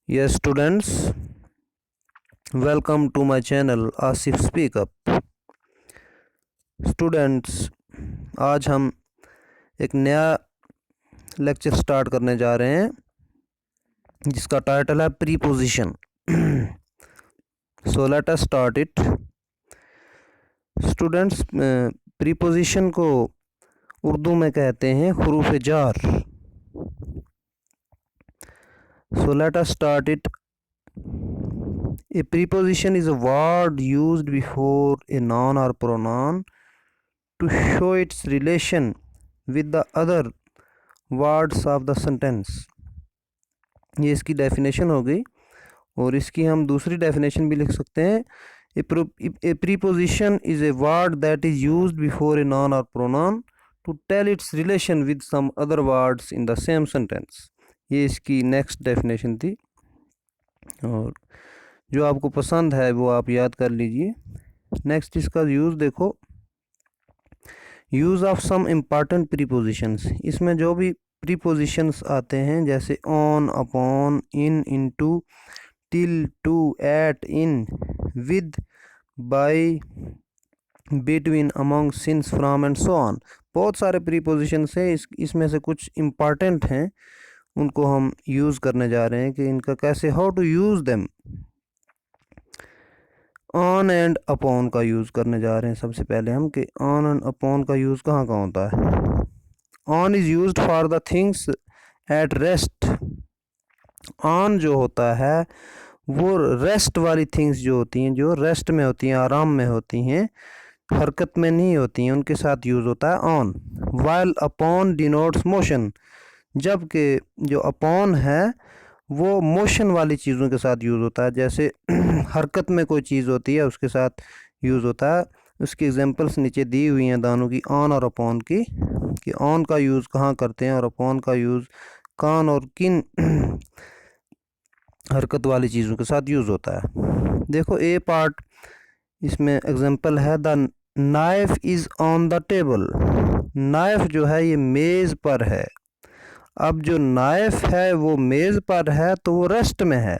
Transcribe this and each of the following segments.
Yes, students, welcome to my channel Asif Speak Up. Students, आज हम एक नया लेक्चर स्टार्ट करने जा रहे हैं जिसका टाइटल है preposition. So let us start it. Students, preposition को उर्दू में कहते हैं हुरूफ जार. So let us start it. A preposition is a word used before a noun or pronoun to show its relation with the other words of the sentence. ये इसकी definition हो गई और इसकी हम दूसरी डेफिनेशन भी लिख सकते हैं. A preposition is a word that is used before a noun or pronoun to tell its relation with some other words in the same sentence. ये इसकी नेक्स्ट डेफिनेशन थी और जो आपको पसंद है वो आप याद कर लीजिए. नेक्स्ट इसका यूज़ देखो. Use of some important prepositions. इसमें जो भी प्रीपोजिशंस आते हैं जैसे on, upon, in, into, till, to, at, in, with, by, between, among, since, from and so on. बहुत सारे प्रीपोजिशंस हैं. इसमें से कुछ इम्पॉर्टेंट हैं, उनको हम यूज़ करने जा रहे हैं कि इनका कैसे, how to use them. On and upon का यूज़ करने जा रहे हैं सबसे पहले हम कि ऑन एंड अपॉन का यूज़ कहाँ कहाँ होता है. On is used for the things at rest. On जो होता है वो रेस्ट वाली थिंग्स जो होती हैं, जो रेस्ट में होती हैं, आराम में होती हैं, हरकत में नहीं होती हैं, उनके साथ यूज़ होता है on. While upon denotes motion. जबकि जो अपॉन है वो मोशन वाली चीज़ों के साथ यूज़ होता है. जैसे हरकत में कोई चीज़ होती है उसके साथ यूज़ होता है. उसकी एग्जांपल्स नीचे दी हुई हैं दोनों की, ऑन और अपॉन की, कि ऑन का यूज़ कहाँ करते हैं और अपॉन का यूज़ कौन और किन हरकत वाली चीज़ों के साथ यूज़ होता है. देखो ए पार्ट, इसमें एग्जांपल है the knife is on the table. Knife जो है ये मेज़ पर है. अब जो नाइफ है वो मेज़ पर है तो वो रेस्ट में है.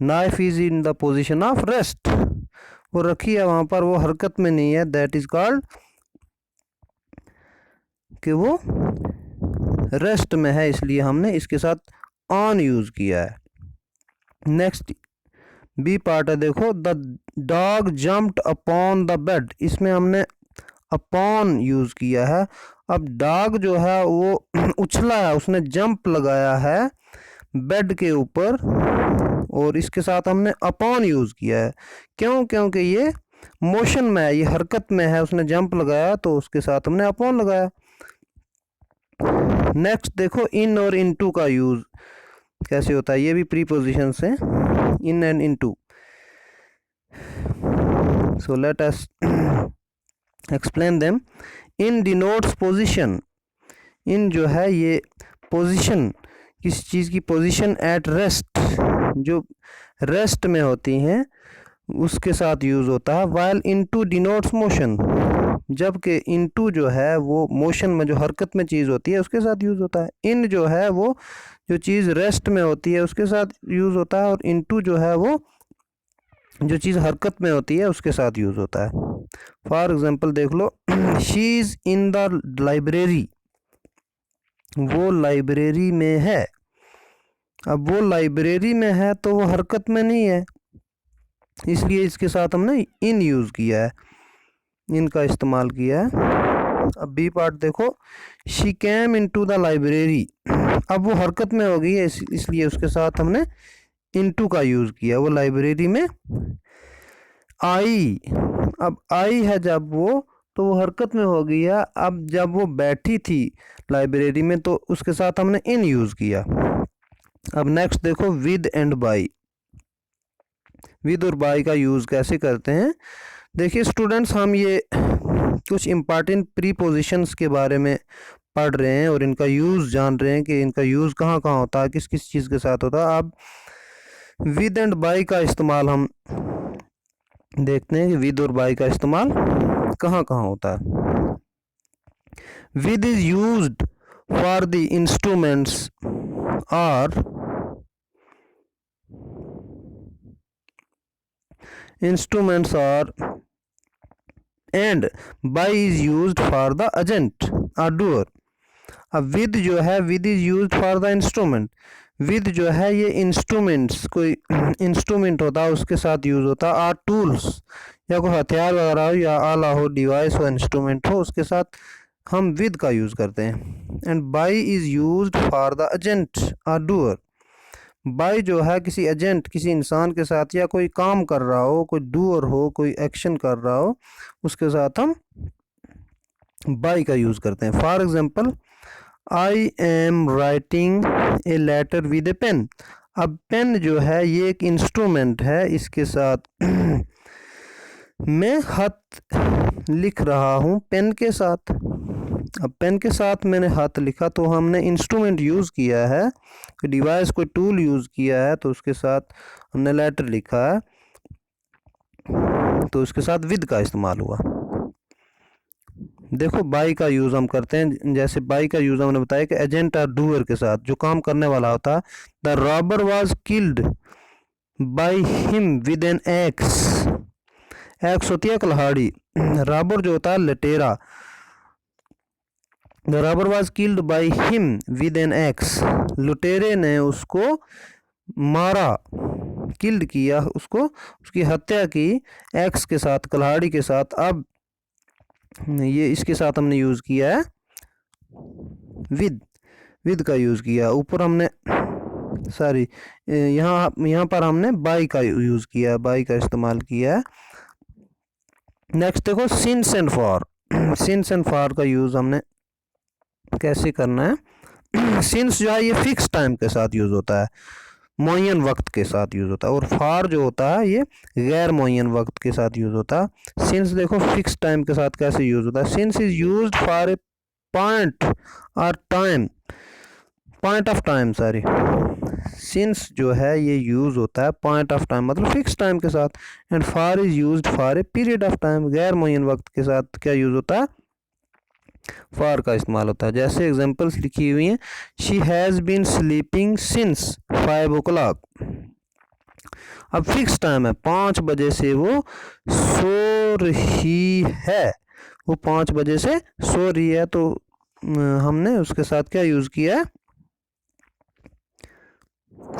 Knife is in the position of rest. वो रखी है वहाँ पर, वो हरकत में नहीं है. दैट इज़ कॉल्ड कि वो रेस्ट में है, इसलिए हमने इसके साथ ऑन यूज़ किया है. नेक्स्ट बी पार्ट है. देखो the dog jumped upon the bed. इसमें हमने अपॉन यूज़ किया है. अब डॉग जो है वो उछला है, उसने जंप लगाया है बेड के ऊपर और इसके साथ हमने अपॉन यूज़ किया है. क्यों? क्योंकि ये मोशन में है, ये हरकत में है, उसने जंप लगाया तो उसके साथ हमने अपॉन लगाया. नेक्स्ट देखो इन और इनटू का यूज़ कैसे होता है. ये भी प्रीपोजिशन से, in and into. So let us explain them. In denotes position. In जो है ये पोजीशन, किसी चीज़ की पोजीशन एट रेस्ट, जो रेस्ट में होती हैं उसके साथ यूज़ होता है. While into denotes motion. जबकि इनटू जो है वो मोशन में, जो हरकत में चीज़ होती है उसके साथ यूज़ होता है. इन जो है वो जो चीज़ रेस्ट में होती है उसके साथ यूज़ होता है और इनटू जो है वो जो चीज़ हरकत में होती है उसके साथ यूज़ होता है. फॉर एग्जांपल देख लो, she is in the library. वो लाइब्रेरी में है. अब वो लाइब्रेरी में है तो वो हरकत में नहीं है, इसलिए इसके साथ हमने इन यूज़ किया है, इनका इस्तेमाल किया है. अब बी पार्ट देखो, she came into the library. अब वो हरकत में हो गई है, इसलिए उसके साथ हमने इनटू का यूज़ किया. वो लाइब्रेरी में आई. अब आई है जब वो, तो वो हरकत में हो गई है. अब जब वो बैठी थी लाइब्रेरी में तो उसके साथ हमने इन यूज़ किया. अब नेक्स्ट देखो विद एंड बाय. विद और बाय का यूज़ कैसे करते हैं. देखिए स्टूडेंट्स, हम ये कुछ इम्पॉर्टेंट प्रीपोजिशंस के बारे में पढ़ रहे हैं और इनका यूज़ जान रहे हैं कि इनका यूज़ कहाँ कहाँ होता है, किस किस चीज़ के साथ होता है. अब विद एंड बाय का इस्तेमाल हम देखते हैं कि विद और बाय का इस्तेमाल कहाँ कहाँ होता है. With is used for the instruments और इंस्ट्रूमेंट्स आर and by is used for the agent और डूअर। अब विद जो है, with is used for the instrument. With जो है ये इंस्ट्रूमेंट्स, कोई इंस्ट्रूमेंट होता है उसके साथ यूज होता है। आर टूल्स, या कोई हथियार वगैरह हो या आला हो, डिवाइस हो, इंस्ट्रूमेंट हो, उसके साथ हम विद का यूज़ करते हैं। And by is used for the agent और डूअर। बाई जो है किसी एजेंट, किसी इंसान के साथ, या कोई काम कर रहा हो, कोई डूअर हो, कोई एक्शन कर रहा हो, उसके साथ हम बाई का यूज़ करते हैं। For example, I am writing a letter with a pen. अब पेन जो है ये एक इंस्ट्रूमेंट है, इसके साथ मैं खत लिख रहा हूँ पेन के साथ। अब पेन के साथ मैंने हाथ लिखा तो हमने इंस्ट्रूमेंट यूज़ किया है, कोई डिवाइस, कोई टूल यूज़ किया है, तो उसके साथ हमने लेटर लिखा है, तो उसके साथ विद का इस्तेमाल हुआ। देखो बाई का यूज़ हम करते हैं, जैसे बाई का यूज़ हमने बताया कि एजेंट और डूअर के साथ, जो काम करने वाला होता है। The robber was killed by him with an axe. Axe होती है कुल्हाड़ी, रॉबर जो होता है लटेरा। The robber was killed by him with an axe. लुटेरे ने उसको मारा, किल्ड किया उसको, उसकी हत्या की एक्स के साथ, कुल्हाड़ी के साथ। अब ये इसके साथ हमने यूज़ किया है विद का यूज़ किया। ऊपर हमने सॉरी यहाँ पर हमने बाई का यूज़ किया, बाई का इस्तेमाल किया है। नेक्स्ट देखो since and for. Since and for का यूज़ हमने कैसे करना है। सिंस जो है ये फिक्स टाइम के साथ यूज़ होता है, मुअय्यन वक्त के साथ यूज़ होता है। और फार जो होता है ये गैर मुअय्यन वक्त के साथ यूज़ होता है। सिंस देखो फिक्स टाइम के साथ कैसे यूज़ होता है। Since is used for a point और time, point of time sorry. Since जो है ये यूज़ होता है पॉइंट ऑफ टाइम, मतलब फिक्स टाइम के साथ। And for is used for a period of time, गैर मुअय्यन वक्त के साथ क्या यूज़ होता है, फॉर का इस्तेमाल होता है। जैसे एग्जांपल्स लिखी हुई हैं, she has been sleeping since 5 o'clock। अब फिक्स टाइम है, 5 बजे से वो सो रही है, वो 5 बजे से सो रही है, तो हमने उसके साथ क्या यूज़ किया है,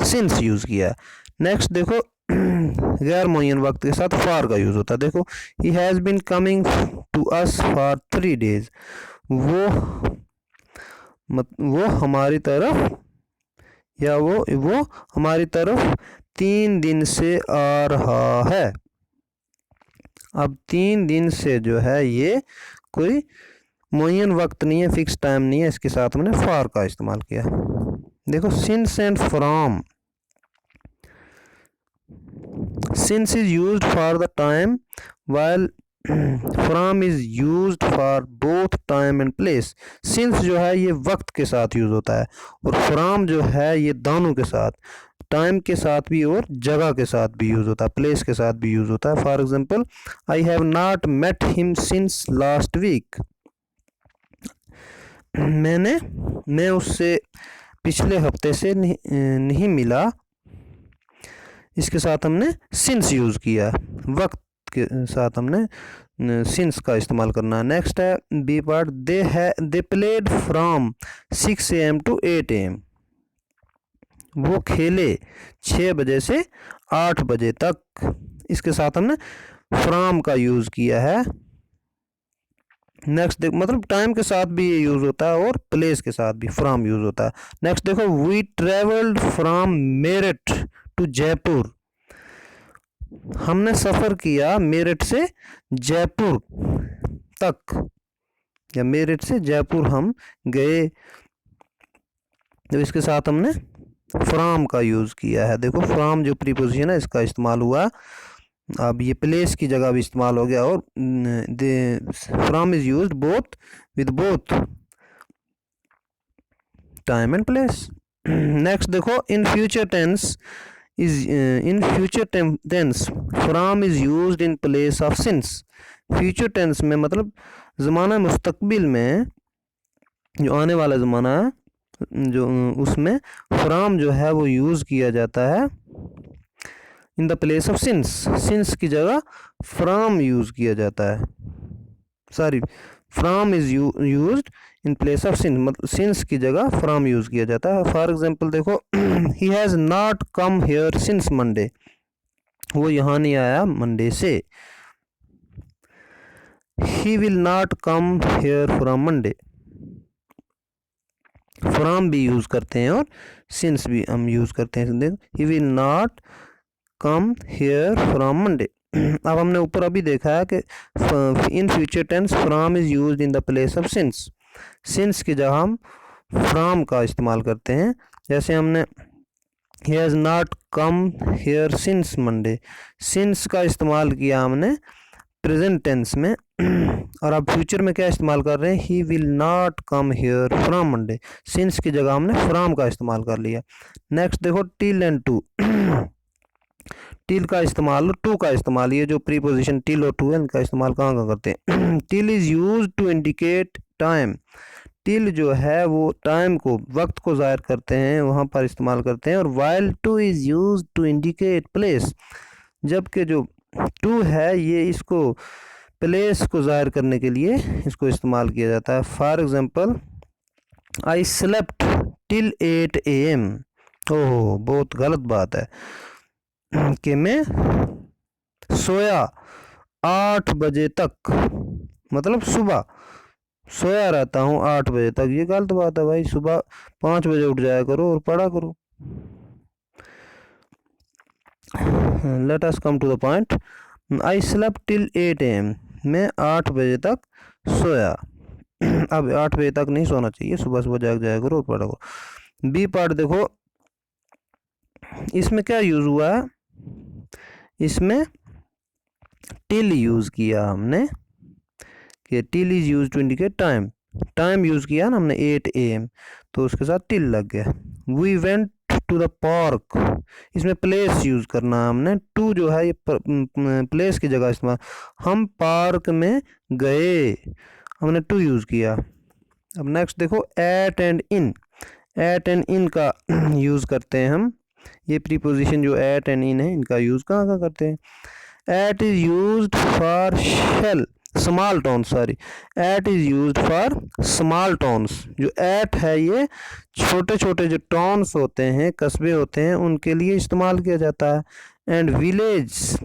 सिंस यूज़ किया है। नेक्स्ट देखो गैर मुअय्यन वक्त के साथ फॉर का यूज़ होता है। देखो he has been coming to us for 3 days। वो हमारी तरफ, या वो हमारी तरफ 3 दिन से आ रहा है। अब 3 दिन से जो है ये कोई मुअय्यन वक्त नहीं है, फिक्स टाइम नहीं है, इसके साथ हमने फॉर का इस्तेमाल किया। देखो since and from. Since is used for the time while from is used for both time and place. Since जो है ये वक्त के साथ यूज़ होता है, और फ्रॉम जो है ये दोनों के साथ, टाइम के साथ भी और जगह के साथ भी यूज़ होता है, प्लेस के साथ भी यूज़ होता है। For example, I have not met him since last week. मैं उससे पिछले हफ्ते से नहीं मिला, इसके साथ हमने सिंस यूज़ किया, वक्त के साथ हमने सिंस का इस्तेमाल करना है। नेक्स्ट है B part, they played from 6 AM to 8 AM। वो खेले 6 बजे से 8 बजे तक, इसके साथ हमने फ्रॉम का यूज़ किया है। नेक्स्ट देखो, मतलब टाइम के साथ भी ये यूज़ होता है और प्लेस के साथ भी फ्रॉम यूज़ होता है। नेक्स्ट देखो, we travelled from Meerut to Jaipur. हमने सफ़र किया मेरठ से जयपुर तक, या मेरठ से जयपुर हम गए, तो इसके साथ हमने फ्रॉम का यूज़ किया है। देखो फ्रॉम जो प्रीपोजिशन है इसका इस्तेमाल हुआ। अब ये प्लेस की जगह भी इस्तेमाल हो गया, और from is used both with both time and place. Next देखो, in future tense from is used in place of since. Future tense में मतलब ज़माना मुस्तकबिल में, जो आने वाला ज़माना है, जो उसमें फ्रॉम जो है वो यूज़ किया जाता है इन the place of since, since की जगह फ्रॉम यूज़ किया जाता है, sorry from is used in place of since, मतलब सिंस की जगह फ्रॉम यूज़ किया जाता है। फॉर एग्जांपल देखो, he has not come here since Monday, वो यहाँ नहीं आया मंडे से। ही will not come here from Monday, from भी यूज़ करते हैं और सिंस भी हम यूज़ करते हैं। देखो, he will not come here from Monday. अब हमने ऊपर अभी देखा है कि in future tense from is used in the place of since, since की जगह हम फ्रॉम का इस्तेमाल करते हैं। जैसे हमने he has not come here since Monday, since का इस्तेमाल किया हमने प्रेजेंट टेंस में, और अब फ्यूचर में क्या इस्तेमाल कर रहे हैं, ही will not come here from Monday, since की जगह हमने फ्रॉम का इस्तेमाल कर लिया। नेक्स्ट देखो, टिल एंड टू, टिल का इस्तेमाल, टू का इस्तेमाल, ये जो प्रीपोजिशन टिल और टू है इनका इस्तेमाल कहाँ कहाँ करते हैं। Till is used to indicate time, till जो है वो टाइम को, वक्त को ज़ाहिर करते हैं, वहाँ पर इस्तेमाल करते हैं। और while to is used to indicate place, जबकि जो टू है ये इसको प्लेस को ज़ाहिर करने के लिए इसको इस्तेमाल किया जाता है। For example, I slept till 8 AM, ओह बहुत गलत बात है कि मैं सोया 8 बजे तक, मतलब सुबह सोया रहता हूँ 8 बजे तक, ये गलत बात है भाई। सुबह 5 बजे उठ जाया करो और पढ़ा करो। Let us come to the point, I slept till 8 AM, मैं 8 बजे तक सोया। अब 8 बजे तक नहीं सोना चाहिए, सुबह सुबह जाग जाया करो और पढ़ा करो। बी पार्ट देखो, इसमें क्या यूज़ हुआ है, इसमें टिल यूज़ किया हमने, कि till is use to indicate time, time use किया ना हमने 8 AM, तो उसके साथ टिल लग गया। We went to the park, इसमें प्लेस यूज़ करना है हमने, टू जो है ये प्लेस की जगह इस्तेमाल, हम पार्क में गए, हमने टू यूज़ किया। अब नेक्स्ट देखो, at and in, at and in का यूज़ करते हैं हम, ये प्रीपोजिशन जो एट एंड इन है इनका यूज़ कहाँ कहाँ करते हैं। एट इज़ यूज्ड फॉर शेल small town, sorry at is used for small towns, जो एट है ये छोटे छोटे जो टोन्स होते हैं, कस्बे होते हैं, उनके लिए इस्तेमाल किया जाता है। एंड विलेज,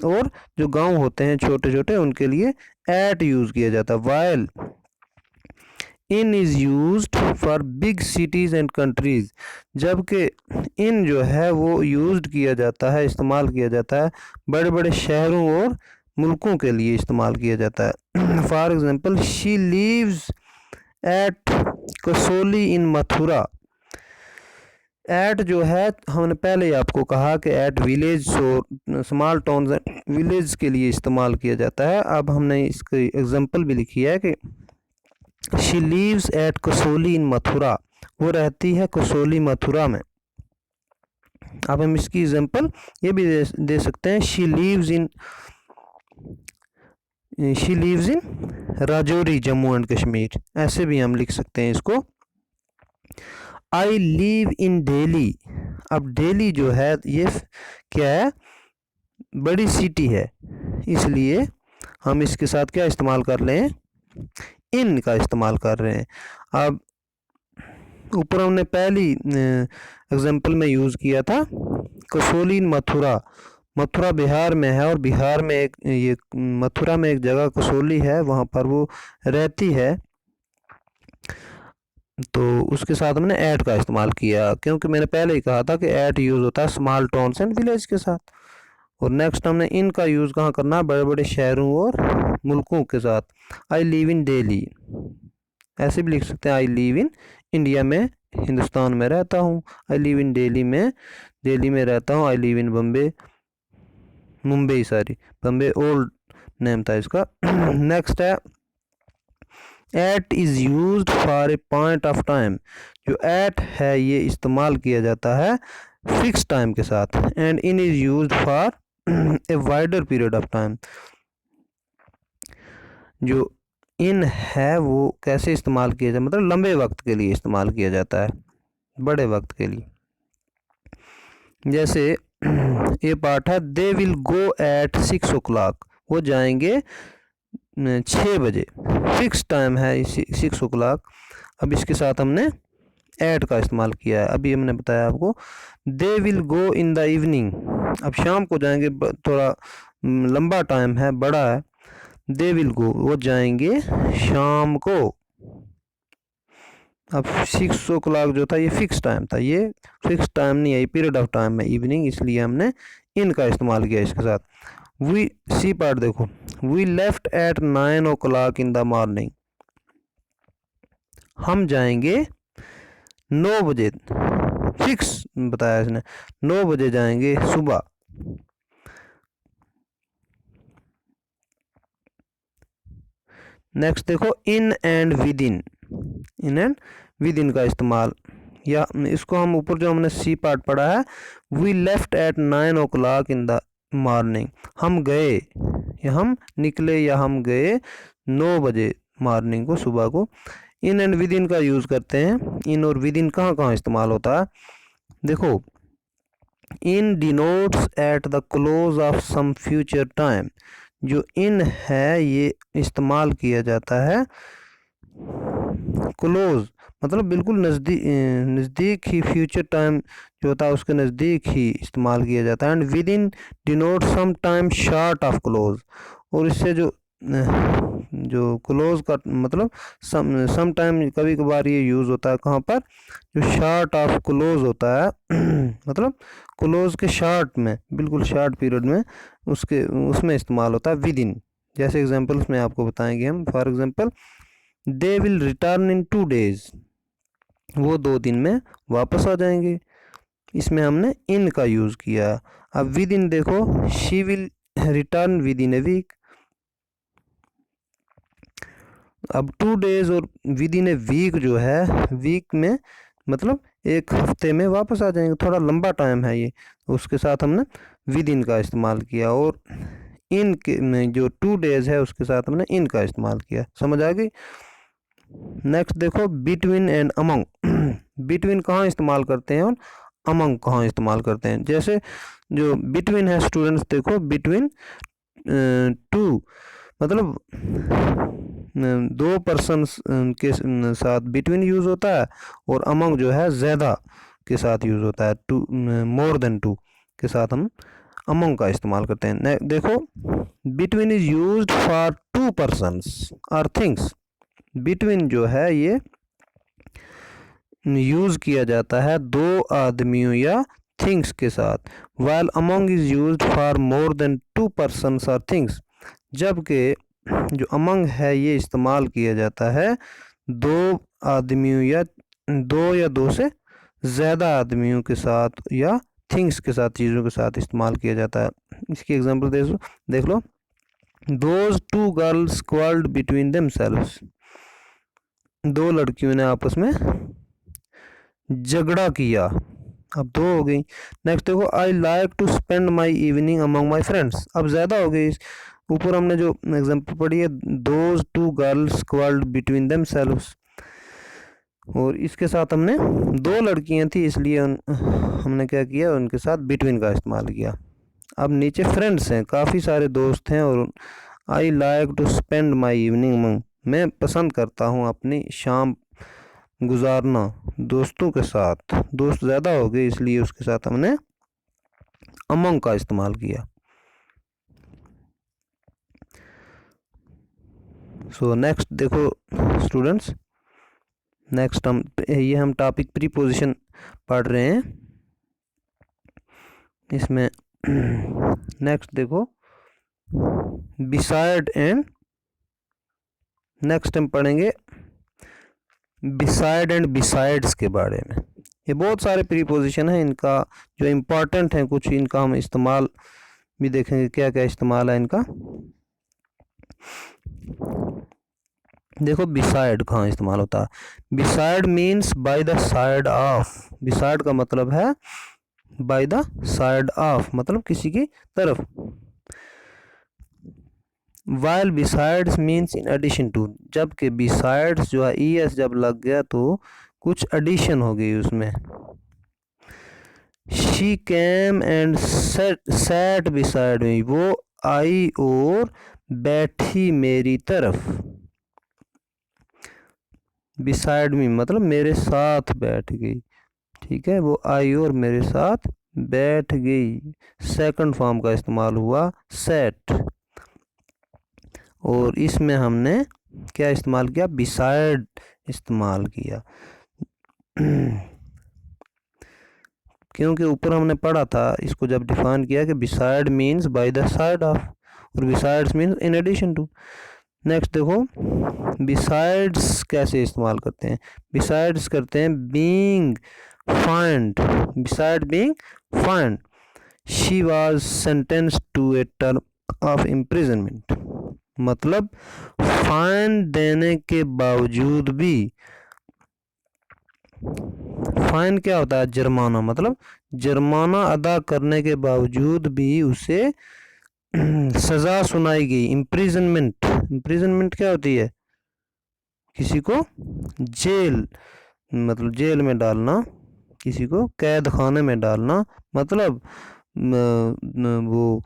और जो गांव होते हैं छोटे छोटे, उनके लिए एट यूज़ किया जाता है। While in is used for big cities and countries, जबकि इन जो है वो यूज्ड किया जाता है, इस्तेमाल किया जाता है बड़े बड़े शहरों और मुल्कों के लिए इस्तेमाल किया जाता है। For example, she lives at Kasauli in Mathura, at जो है हमने पहले ही आपको कहा कि एट विलेज और स्मॉल टाउन्स विलेज के लिए इस्तेमाल किया जाता है। अब हमने इसकी एग्जांपल भी लिखी है कि she lives at Kasauli in Mathura, वो रहती है कसोली मथुरा में। अब हम इसकी एग्जांपल ये भी दे सकते हैं, she leaves in Rajouri Jammu and Kashmir, ऐसे भी हम लिख सकते हैं इसको। आई लिव इन दिल्ली, अब दिल्ली जो है ये क्या है, बड़ी सिटी है, इसलिए हम इसके साथ क्या इस्तेमाल कर रहे हैं, इन का इस्तेमाल कर रहे हैं। अब ऊपर हमने पहली एग्जांपल में यूज़ किया था कसोली इन मथुरा, मथुरा बिहार में है, और बिहार में एक ये मथुरा में एक जगह कसोली है, वहाँ पर वो रहती है, तो उसके साथ हमने ऐट का इस्तेमाल किया, क्योंकि मैंने पहले ही कहा था कि ऐट यूज़ होता है स्मॉल टाउन्स एंड विलेज के साथ। और नेक्स्ट हमने इन का यूज़ कहाँ करना है, बड़े बड़े शहरों और मुल्कों के साथ। आई लिव इन दिल्ली, ऐसे भी लिख सकते हैं, आई लिव इन इंडिया में, हिंदुस्तान में रहता हूँ। आई लिव इन दिल्ली में रहता हूँ। I live in Mumbai, Bombay old name था इसका। नेक्स्ट है, at is used for a point of time, जो एट है ये इस्तेमाल किया जाता है फिक्स टाइम के साथ। And in is used for a wider period of time, जो इन है वो कैसे इस्तेमाल किया जाए, मतलब लंबे वक्त के लिए इस्तेमाल किया जाता है, बड़े वक्त के लिए। जैसे ए पार्ट है they will go at 6 o'clock, वो जाएंगे 6 बजे। फिक्स टाइम है 6 o'clock। अब इसके साथ हमने एट का इस्तेमाल किया है। अभी हमने बताया आपको they will go in the evening, अब शाम को जाएंगे, थोड़ा लंबा टाइम है, बड़ा है। दे विल गो, वो जाएंगे शाम को। अब 6 o'clock जो था ये फिक्स टाइम था, ये फिक्स टाइम नहीं है, ये पीरियड ऑफ टाइम है इवनिंग, इसलिए हमने इन का इस्तेमाल किया इसके साथ। वी सी पार्ट देखो, we left at 9 o'clock in the morning, हम जाएंगे 9 बजे, फिक्स बताया इसने, 9 बजे जाएंगे सुबह। नेक्स्ट देखो in and with in, in and with in का इस्तेमाल, या इसको हम ऊपर जो हमने सी पार्ट पढ़ा है, we left at 9 o'clock in the morning, हम गए या हम निकले या हम गए 9 बजे मॉर्निंग को, सुबह को। इन एंड विद इन का यूज़ करते हैं। इन और विद इन कहाँ कहाँ इस्तेमाल होता है, देखो in denotes at the close of some future time, जो इन है ये इस्तेमाल किया जाता है क्लोज, मतलब बिल्कुल नज़दीक ही, फ्यूचर टाइम जो होता है उसके नज़दीक ही इस्तेमाल किया जाता है। And within denote some time short of close, और इससे जो क्लोज का मतलब सम टाइम, कभी कभार ये यूज़ होता है कहाँ पर, जो शॉर्ट ऑफ क्लोज होता है मतलब क्लोज के शॉर्ट में, बिल्कुल शॉर्ट पीरियड में, उसमें इस्तेमाल होता है विद इन। जैसे एग्जांपल्स में आपको बताएंगे हम। For example they will return in 2 days, वो 2 दिन में वापस आ जाएंगे, इसमें हमने इन का यूज़ किया। अब विद इन देखो, she will return within a week, अब 2 days और विद इन ए वीक जो है, वीक में मतलब एक हफ्ते में वापस आ जाएंगे, थोड़ा लंबा टाइम है ये, उसके साथ हमने विद इन का इस्तेमाल किया। और इन के में जो 2 days है उसके साथ हमने इन का इस्तेमाल किया। समझ आ गई। नेक्स्ट देखो बिटवीन एंड अमंग, बिटवीन कहाँ इस्तेमाल करते हैं और अमंग कहाँ इस्तेमाल करते हैं। जैसे जो बिटवीन है स्टूडेंट्स, देखो बिटवीन 2 मतलब 2 पर्सन्स के साथ बिटवीन यूज़ होता है, और अमंग जो है ज़्यादा के साथ यूज़ होता है, 2 मोर देन 2 के साथ हम अमंग का इस्तेमाल करते हैं। देखो between is used for 2 persons और थिंग्स, बिटवीन जो है ये यूज़ किया जाता है 2 आदमियों या थिंग्स के साथ। While among is used for more than 2 persons और थिंग्स, जबकि जो अमंग है ये इस्तेमाल किया जाता है 2 आदमियों या 2 से ज़्यादा आदमियों के साथ या थिंग्स के साथ, चीज़ों के साथ इस्तेमाल किया जाता है। इसकी एग्जांपल देख लो, those 2 girls quarreled between themselves, 2 लड़कियों ने आपस में झगड़ा किया, अब 2 हो गई। नेक्स्ट देखो I like to spend my evening among my friends, अब ज़्यादा हो गई। ऊपर हमने जो एग्जांपल पढ़ी है, those 2 girls quarreled between themselves, और इसके साथ हमने 2 लड़कियां थी, इसलिए हमने क्या किया, उनके साथ बिटवीन का इस्तेमाल किया। अब नीचे फ्रेंड्स हैं, काफ़ी सारे दोस्त हैं, और I like to spend my evening among, मैं पसंद करता हूँ अपनी शाम गुजारना दोस्तों के साथ। दोस्त ज़्यादा हो गए इसलिए उसके साथ हमने अमंग का इस्तेमाल किया। सो नेक्स्ट देखो स्टूडेंट्स, नेक्स्ट हम टॉपिक प्रीपोजिशन पढ़ रहे हैं इसमें। नेक्स्ट देखो बिसाइड एंड, नेक्स्ट हम पढ़ेंगे बिसाइड एंड बिसाइड्स के बारे में। ये बहुत सारे प्रीपोजिशन हैं, इनका जो इम्पोर्टेंट हैं कुछ, इनका हम इस्तेमाल भी देखेंगे, क्या क्या इस्तेमाल है इनका। देखो बिसाइड कहाँ इस्तेमाल होता है। Beside means by the side of, beside का मतलब है बाय द साइड ऑफ, मतलब किसी की तरफ। While besides means in addition to, जबकि बिसाइड्स जो है ES जब लग गया तो कुछ एडिशन हो गई उसमें। She came and set beside me, वो आई और बैठी मेरी तरफ। बिसाइड मी मतलब मेरे साथ बैठ गई, ठीक है, वो आई और मेरे साथ बैठ गई। सेकंड फॉर्म का इस्तेमाल हुआ सेट, और इसमें हमने क्या इस्तेमाल किया, बिसाइड इस्तेमाल किया। क्योंकि ऊपर हमने पढ़ा था इसको जब डिफाइन किया कि beside means by the side of, और besides means in addition to. Next देखो बिसाइड्स कैसे इस्तेमाल करते हैं। बिसाइड्स करते हैं being fined, beside being fined she was sentenced to a term of imprisonment, मतलब फाइन देने के बावजूद भी, फाइन क्या होता है, जुर्माना, मतलब जुर्माना अदा करने के बावजूद भी उसे सज़ा सुनाई गई। इम्प्रिजनमेंट, इम्प्रिजनमेंट क्या होती है, किसी को जेल, मतलब जेल में डालना, किसी को कैद खाने में डालना, मतलब वो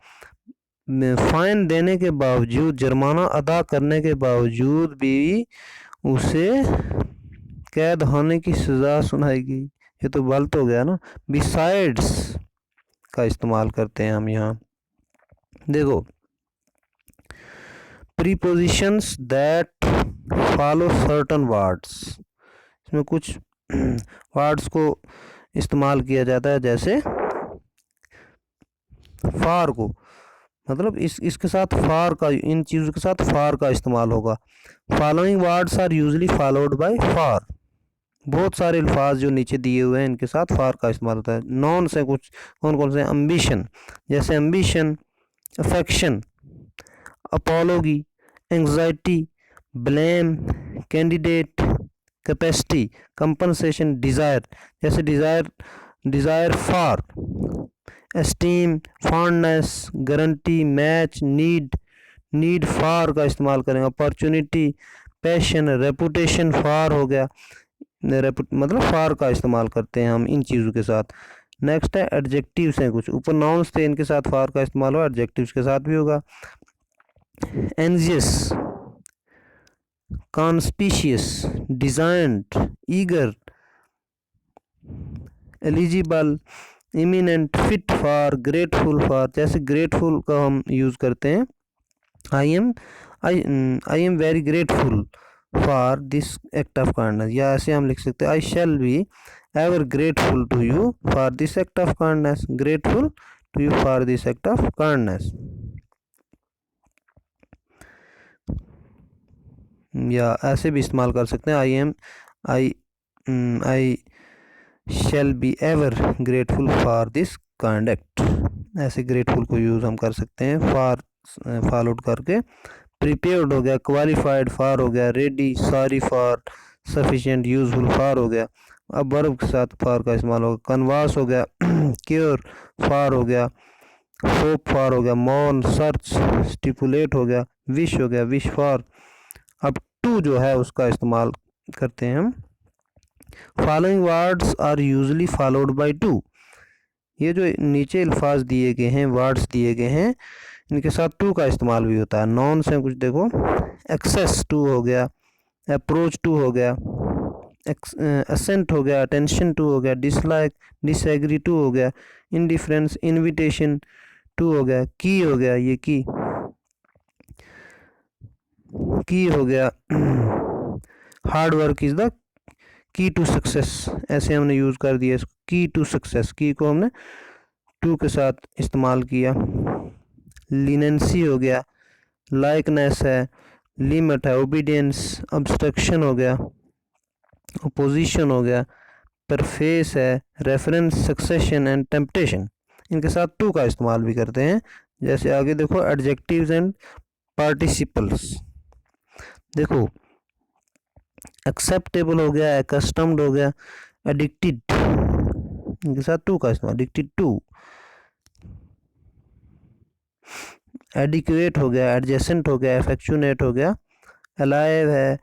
फाइन देने के बावजूद, जुर्माना अदा करने के बावजूद भी उसे कैद होने की सज़ा सुनाई गई। ये तो गलत हो गया ना। बिसाइड्स का इस्तेमाल करते हैं हम यहाँ। देखो prepositions that follow certain words, इसमें कुछ वर्ड्स को इस्तेमाल किया जाता है, जैसे फार को, मतलब इसके साथ फार का, इन चीज़ों के साथ फार का इस्तेमाल होगा। Following words are usually followed by for, बहुत सारे अल्फाज जो नीचे दिए हुए हैं इनके साथ फार का इस्तेमाल होता है। नॉन से कुछ कौन कौन से, एम्बिशन, जैसे ambition, affection, apology, anxiety, blame, candidate, capacity, compensation, desire, जैसे desire for, esteem, fondness, guarantee, match, need for का इस्तेमाल करेंगे। अपॉर्चुनिटी, पैशन, रेपुटेशन फॉर हो गया, मतलब फार का इस्तेमाल करते हैं हम इन चीज़ों के साथ। नेक्स्ट है एडजेक्टिव्स हैं कुछ, ऊपर नाउन्स थे, इनके साथ फार का इस्तेमाल हुआ, एडजेक्टिव्स के साथ भी होगा। Anxious, conspicuous, designed, eager, eligible, eminent, fit for, grateful for, जैसे ग्रेटफुल का हम यूज़ करते हैं, I am very grateful for this act of kindness, या ऐसे हम लिख सकते हैं I shall be ever grateful to you for this act of kindness, grateful to you for this act of kindness. या ऐसे भी इस्तेमाल कर सकते हैं, I shall be ever grateful for this kind act, ऐसे ग्रेटफुल को यूज़ हम कर सकते हैं फॉर फॉलोड करके। प्रिपेयर्ड हो गया, क्वालिफाइड फॉर हो गया, ready, sorry for, sufficient, useful for हो गया। अब वर्ब के साथ फॉर का इस्तेमाल होगा। कन्वास हो गया, क्योर फॉर हो गया, होप फॉर हो गया, मॉर्न, सर्च, स्टिपुलेट हो गया, विश हो गया, विश फॉर। अब टू जो है उसका इस्तेमाल करते हैं हम। Following words are usually followed by to, ये जो नीचे अल्फाज दिए गए हैं, वर्ड्स दिए गए हैं, इनके साथ टू का इस्तेमाल भी होता है। नॉन से कुछ देखो, एक्सेस टू हो गया, अप्रोच टू हो गया, असेंट हो गया, अटेंशन टू हो गया, डिसलाइक, डिसएग्री टू हो गया, इनडिफरेंस, इनविटेशन टू हो गया, की हो गया, ये की हो गया, hard work is the key to success, ऐसे हमने यूज़ कर दिया इसको, की टू सक्सेस, की को हमने टू के साथ इस्तेमाल किया। लीनेंसी हो गया, लाइकनेस है, लिमिट है, ओबीडियंस, अब्स्ट्रक्शन हो गया, अपोजिशन हो गया, परफेस है, रेफरेंस, सक्सेशन एंड टेम्पटेशन, इनके साथ टू का इस्तेमाल भी करते हैं। जैसे आगे देखो एडजेक्टिव्स एंड पार्टिसिपल्स, देखो एक्सेप्टेबल हो गया, अकस्टम्ड हो गया, एडिक्टेड, इनके साथ टू का इस्तेमाल, एडिक्टेड टू, एडिक्वेट हो गया, एडजेसेंट हो गया, एफेक्शनेट हो गया, अलाइव है,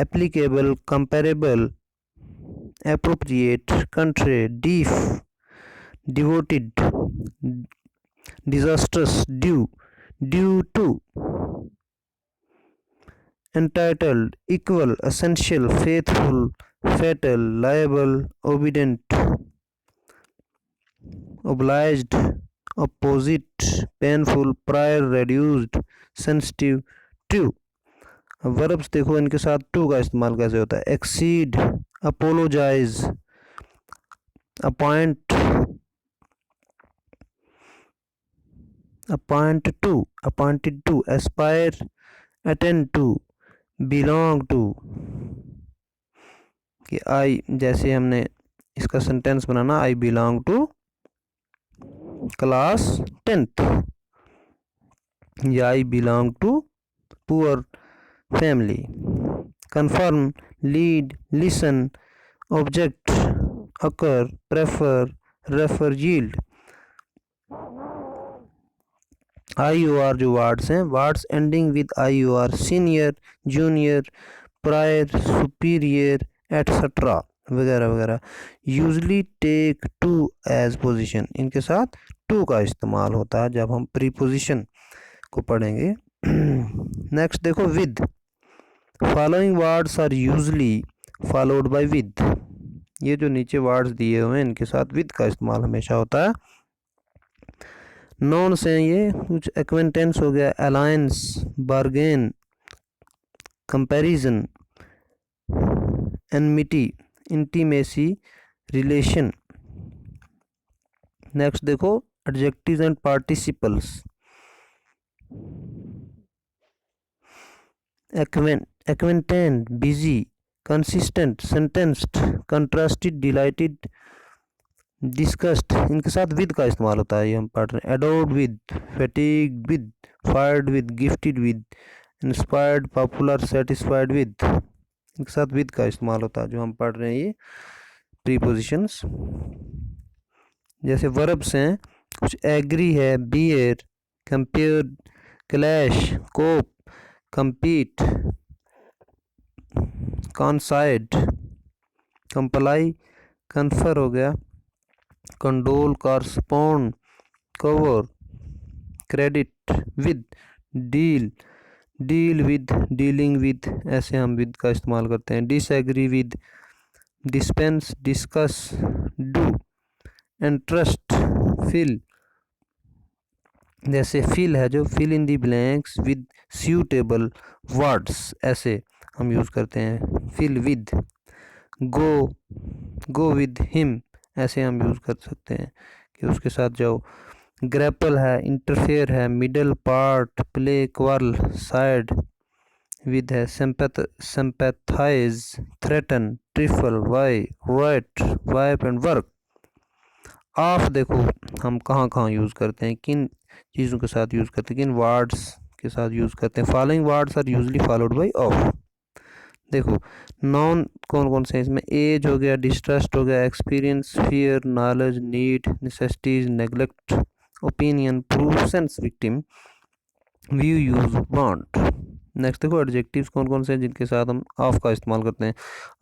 applicable, comparable, appropriate, country, deaf, devoted, disastrous, due to, entitled, equal, essential, faithful, fatal, liable, obedient, obliged, opposite, painful, prior, reduced, sensitive, true। Verbs देखो इनके साथ टू का इस्तेमाल कैसे होता है। Exceed, apologise, appoint, appointed to, aspire, attend to, belong to. कि I, जैसे हमने इसका सेंटेंस बनाना, I belong to class 10th, या I belong to poor family. confirm, lead, listen, object, occur, prefer, refer, yield। IOR जो words हैं, words ending with IOR, senior, junior, prior, superior, et cetera वगैरह वगैरह। Usually take to as position, इनके साथ to का इस्तेमाल होता है जब हम प्रीपोजिशन को पढ़ेंगे। नेक्स्ट देखो with, following words are usually followed by with. ये जो नीचे वर्ड्स दिए हुए हैं इनके साथ विद का इस्तेमाल हमेशा होता है। नॉन्स हैं ये, कुछ एक्वेंटेंस हो गया, alliance, bargain, comparison, enmity, intimacy, relation. Next देखो adjectives and participles. Acquainted, busy, consistent, sentenced, contrasted, delighted, discussed, इनके साथ विद का इस्तेमाल होता है। ये हम पढ़ रहे हैं। Adored with, fatigued with, fired with, gifted with, inspired, popular, satisfied with, इनके साथ विद का इस्तेमाल होता है जो हम पढ़ रहे हैं ये प्रीपोजिशंस। जैसे वर्ब्स हैं कुछ, एग्री है, bear, compare, clash, cope, compete, coincide, comply, confer हो गया, condole, correspond, cover, credit, with, deal, deal with, dealing with, ऐसे हम विद का इस्तेमाल करते हैं। Disagree with, dispense, discuss, do, interest, fill, जैसे फिल है जो, fill in the blanks with suitable words, ऐसे हम यूज़ करते हैं। Fill with, go with him, ऐसे हम यूज़ कर सकते हैं कि उसके साथ जाओ। ग्रैपल है, इंटरफेयर है, middle part, play, quarrel, side with है, sympathize, threaten, trifle, vie, right, wipe and work. Of देखो हम कहाँ कहाँ यूज़ करते हैं, किन चीज़ों के साथ यूज़ करते हैं, किन वर्ड्स के साथ यूज़ करते हैं। Following words are usually followed by of. देखो नॉन कौन कौन से हैं इसमें, एज हो गया, डिस्ट्रस्ट हो गया, experience, fear, knowledge, need, necessities, neglect, opinion, proof, sense, victim, view, use, want. Next देखो एडजेक्टिव्स कौन कौन से हैं जिनके साथ हम ऑफ का इस्तेमाल करते हैं।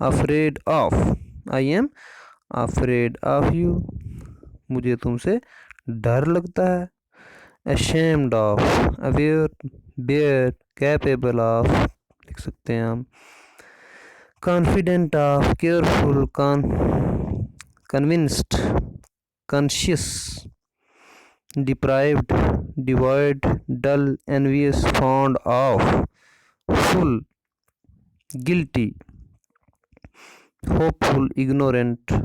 Afraid of, I am afraid of you, मुझे तुमसे डर लगता है। ashamed of, aware, bear, capable of लिख सकते हैं हम। confident of, careful, convinced, conscious, deprived, devoid, dull, envious, fond of, full, guilty, hopeful, ignorant,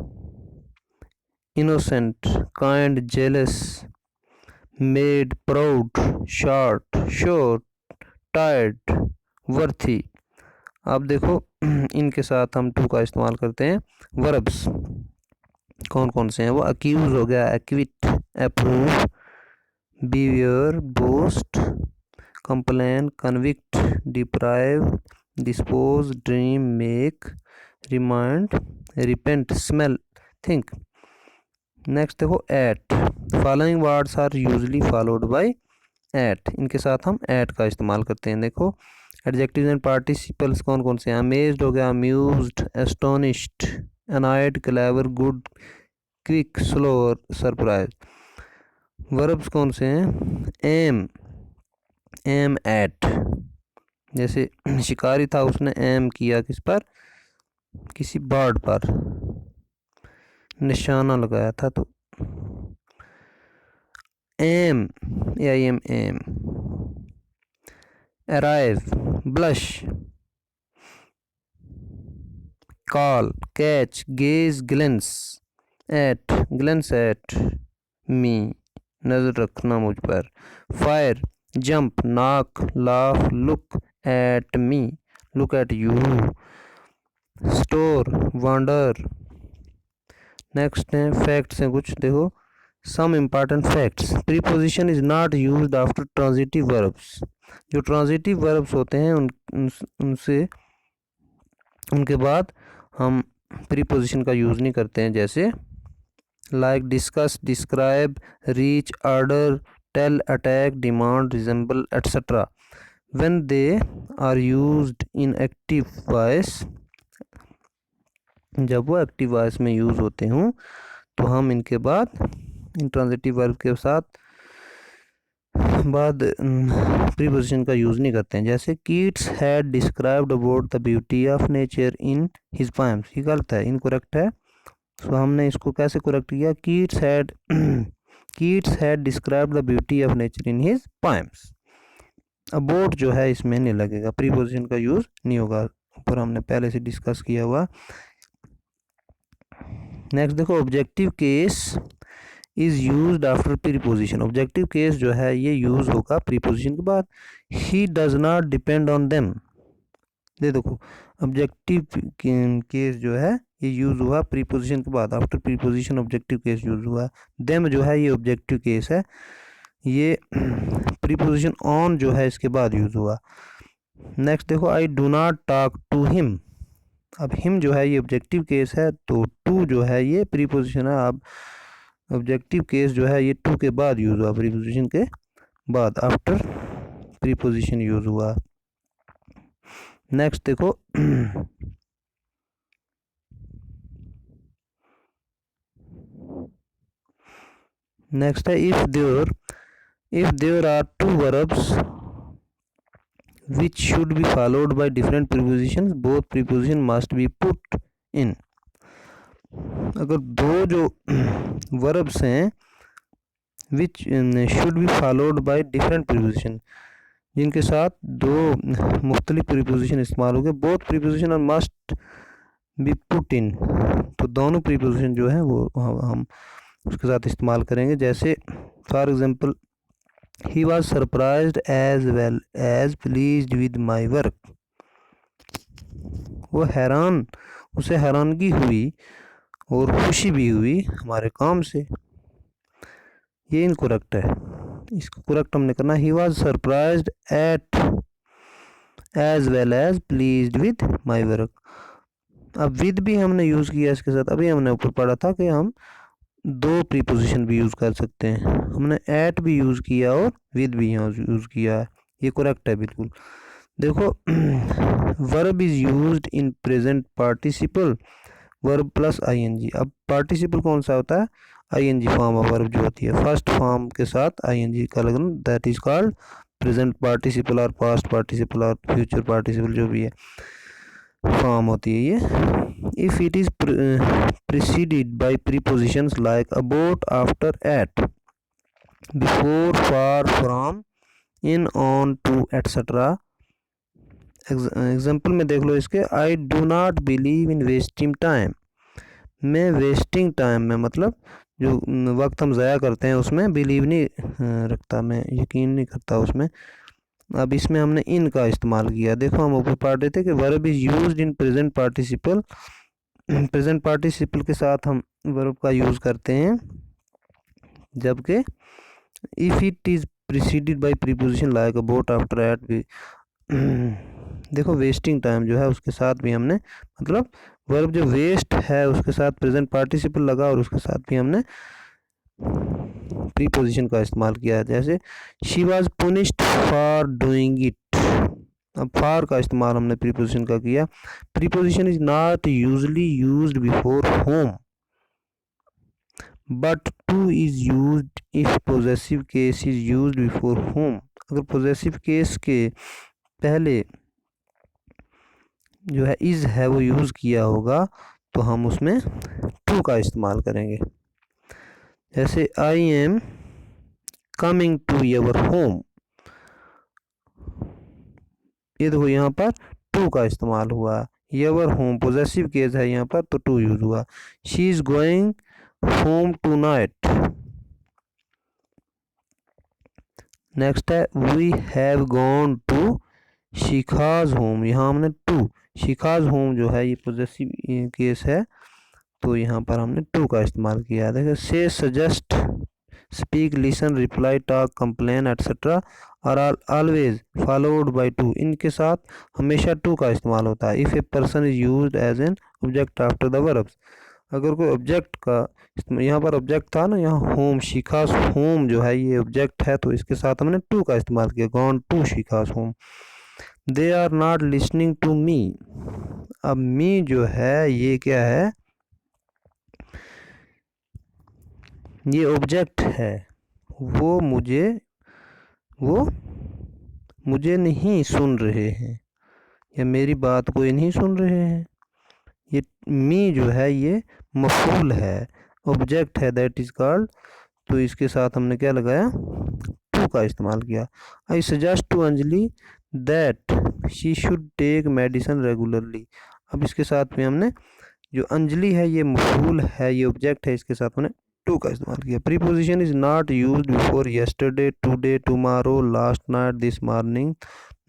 innocent, kind, jealous, made, proud, short, short, tired, worthy। अब देखो इनके साथ हम टू का इस्तेमाल करते हैं। वर्ब्स कौन कौन से हैं वो, अक्यूज हो गया, acquit, approve, beware, boast, complain, convict, deprive, dispose, dream, make, remind, repent, smell, think. Next देखो at, following words are usually followed by at, इनके साथ हम एट का इस्तेमाल करते हैं। देखो एडजेक्टिव्स एंड पार्टिसिपल्स कौन कौन से हैं, अमेज्ड हो गया, amused, astonished, annoyed, clever, good, quick, slow और सरप्राइज। वर्ब्स कौन से हैं? एम एट, जैसे शिकारी था, उसने एम किया किस पर? किसी बर्ड पर निशाना लगाया था, तो aim, I aim aim. Arrive, blush, call, catch, gaze, glance at me, नजर रखना मुझ पर। Fire, jump, knock, laugh, look at me, look at you. Stare, wonder. Next है फैक्ट्स हैं कुछ, देखो। Some important facts. Preposition is not used after transitive verbs. जो transitive verbs होते हैं उनसे उनके बाद हम प्रीपोजिशन का यूज़ नहीं करते हैं, जैसे like, discuss, describe, reach, order, tell, attack, demand, resemble et cetera. When they are used in active voice, जब वो एक्टिव वॉइस में यूज़ होते हों तो हम इनके बाद इंट्रांजिटिव वर्ब के साथ बाद प्रीपोजिशन का यूज़ नहीं करते हैं। जैसे Keats had described about the beauty of nature in his poems, ये गलत है, इनकरेक्ट है। सो हमने इसको कैसे करेक्ट किया? Keats had described the beauty of nature in his poems. About जो है इसमें नहीं लगेगा, प्रीपोजिशन का यूज़ नहीं होगा, ऊपर हमने पहले से डिस्कस किया हुआ। नेक्स्ट देखो, objective case is used after preposition. Objective case जो है ये यूज होगा प्रीपोजिशन के बाद। He does not depend on them, ये देखो ऑब्जेक्टिव केस जो है ये यूज हुआ प्रीपोजिशन के बाद, after preposition objective case use हुआ। देम जो है ये ऑब्जेक्टिव केस है, ये प्रीपोजिशन ऑन जो है इसके बाद यूज हुआ। नेक्स्ट देखो, I do not talk to him. अब हिम जो है ये ऑब्जेक्टिव केस है, तो टू जो है ये प्रीपोजिशन है। अब ऑब्जेक्टिव केस जो है ये टू के बाद यूज हुआ, प्रीपोजिशन के बाद, आफ्टर प्रीपोजिशन यूज हुआ। नेक्स्ट देखो, नेक्स्ट है if there are two verbs which should be followed by different prepositions, both preposition must be put in। अगर दो जो वर्ब्स हैं which should be followed by different preposition, जिनके साथ दो मुख्तलिफ प्रीपोजिशन इस्तेमाल हो गए, बोथ प्रीपोजिशन और मस्ट बी पुट इन, तो दोनों प्रीपोजिशन जो है वो हम उसके साथ इस्तेमाल करेंगे। जैसे for example, he was surprised as well as pleased with my work, वो उसे हैरानगी हुई और खुशी भी हुई हमारे काम से, ये इनकरेक्ट है, इसको करेक्ट हमने करना। He was surprised at as well as pleased with my work. अब विद भी हमने यूज़ किया इसके साथ, अभी हमने ऊपर पढ़ा था कि हम दो प्रीपोजिशन भी यूज़ कर सकते हैं, हमने एट भी यूज़ किया और विद भी यहाँ यूज़ किया है, ये करेक्ट है बिल्कुल। देखो, verb is used in present participle, verb plus ING. अब पार्टिसिपल कौन सा होता है? आईएनजी फॉर्म ऑफ वर्ब जो होती है, फर्स्ट फॉर्म के साथ आईएनजी का लगना, that is called present participle और पास्ट पार्टिसिपल और फ्यूचर पार्टिसिपल, जो भी है फॉर्म होती है ये। If it is preceded by prepositions like about, after, at, before, for, from, in, on, to et cetera. Example में देख लो इसके, I do not believe in wasting time, मैं वेस्टिंग टाइम में मतलब जो वक्त हम ज़ाया करते हैं उसमें बिलीव नहीं रखता, मैं यकीन नहीं करता उसमें। अब इसमें हमने इन का इस्तेमाल किया। देखो हम ऊपर पढ़ रहे थे कि verb is used in present participle, present participle के साथ हम वर्ब का यूज़ करते हैं, जबकि if it is preceded by preposition like about, after, at भी। देखो वेस्टिंग टाइम जो है उसके साथ भी हमने मतलब वर्ब जो वेस्ट है उसके साथ प्रेजेंट पार्टिसिपल लगा और उसके साथ भी हमने प्रीपोजिशन का इस्तेमाल किया। जैसे she was punished for doing it, अब फॉर का इस्तेमाल हमने प्रीपोजिशन का किया। Preposition is not usually used before home, but to is used if possessive case is used before home. अगर पोजेसिव केस के पहले जो है इज़ है वो यूज़ किया होगा तो हम उसमें टू का इस्तेमाल करेंगे। जैसे I am coming to your home, ये देखो यहाँ पर टू का इस्तेमाल हुआ। योर होम पोजेसिव केस है यहाँ पर तो टू यूज हुआ। She is going home tonight. Next है we have gone to Shikha's home, यहाँ हमने टू, शिखाज होम जो है ये पोजेसिव केस है तो यहाँ पर हमने टू का इस्तेमाल किया। देखिए say, suggest, speak, listen, reply, talk, complain et cetera are always followed by to. इनके साथ हमेशा टू का इस्तेमाल होता है। If a person is used as an object after the verbs, अगर कोई ऑब्जेक्ट का, यहाँ पर ऑब्जेक्ट था ना, यहाँ होम, शिखास होम जो है ये ऑब्जेक्ट है तो इसके साथ हमने टू का इस्तेमाल किया। Gone to Shikha's home. They are not listening to me, अब मी जो है ये क्या है, ये ऑब्जेक्ट है, वो मुझे नहीं सुन रहे हैं या मेरी बात कोई नहीं सुन रहे हैं। ये मी जो है ये मफूल है, ऑब्जेक्ट है, दैट इज कॉल्ड, तो इसके साथ हमने क्या लगाया, टू का इस्तेमाल किया। I suggest to Anjali that she should take medicine regularly. अब इसके साथ में हमने जो अंजलि है ये मफूल है, ये ऑब्जेक्ट है, इसके साथ हमने टू का इस्तेमाल किया। Preposition is not used before yesterday, today, tomorrow, last night, this morning,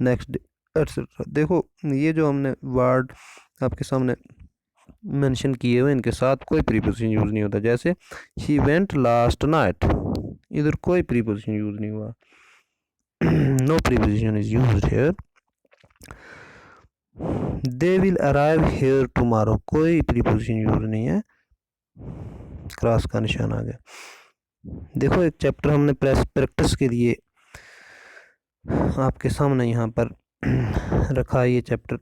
next day etcetera. देखो ये जो हमने वर्ड आपके सामने मेंशन किए हुए इनके साथ कोई प्रीपोजिशन यूज नहीं होता। जैसे शी वेंट लास्ट नाइट, इधर कोई प्रीपोजिशन यूज नहीं हुआ। No preposition is used here. They will arrive here tomorrow, कोई प्रीपोजिशन यूज नहीं है, क्रॉस का निशान आ गया। देखो एक चैप्टर हमने प्रैक्टिस के लिए आपके सामने यहाँ पर रखा है। ये चैप्टर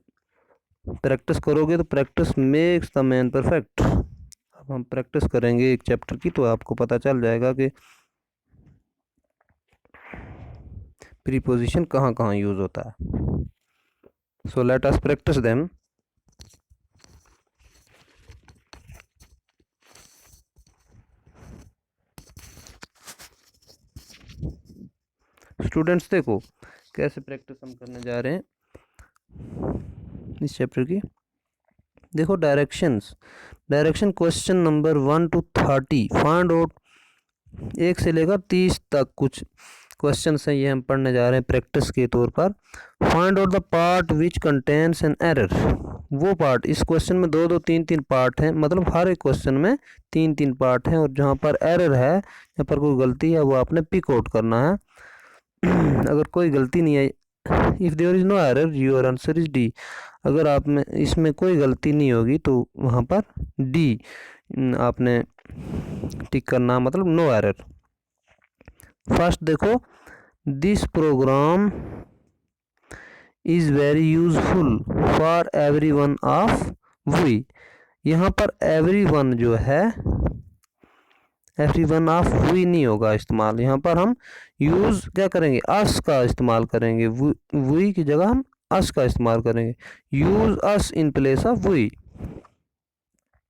प्रैक्टिस करोगे तो practice makes the man perfect. अब हम प्रैक्टिस करेंगे एक चैप्टर की तो आपको पता चल जाएगा कि प्रीपोजिशन कहाँ कहाँ यूज होता है। सो लेट अस प्रैक्टिस देम। स्टूडेंट्स देखो कैसे प्रैक्टिस हम करने जा रहे हैं इस चैप्टर की। देखो directions, direction question number 1 to 30 find out, 1 से लेकर 30 तक कुछ क्वेश्चन हैं ये हम पढ़ने जा रहे हैं प्रैक्टिस के तौर पर। Find out the part which contains an error, वो पार्ट, इस क्वेश्चन में 2-2 3-3 पार्ट हैं, मतलब हर एक क्वेश्चन में 3-3 पार्ट हैं और जहाँ पर एरर है, जहाँ पर कोई गलती है वो आपने पिक आउट करना है। अगर कोई गलती नहीं है, if there is no error your answer is D, अगर आप में इसमें कोई गलती नहीं होगी तो वहाँ पर डी आपने टिक करना, मतलब नो एरर। फर्स्ट देखो, this programme is very useful for every one of we, यहाँ पर एवरी वन जो है, एवरी वन ऑफ वी नहीं होगा इस्तेमाल, यहाँ पर हम यूज़ क्या करेंगे, अस का इस्तेमाल करेंगे। वी की जगह हम अस का इस्तेमाल करेंगे, use us in place of we.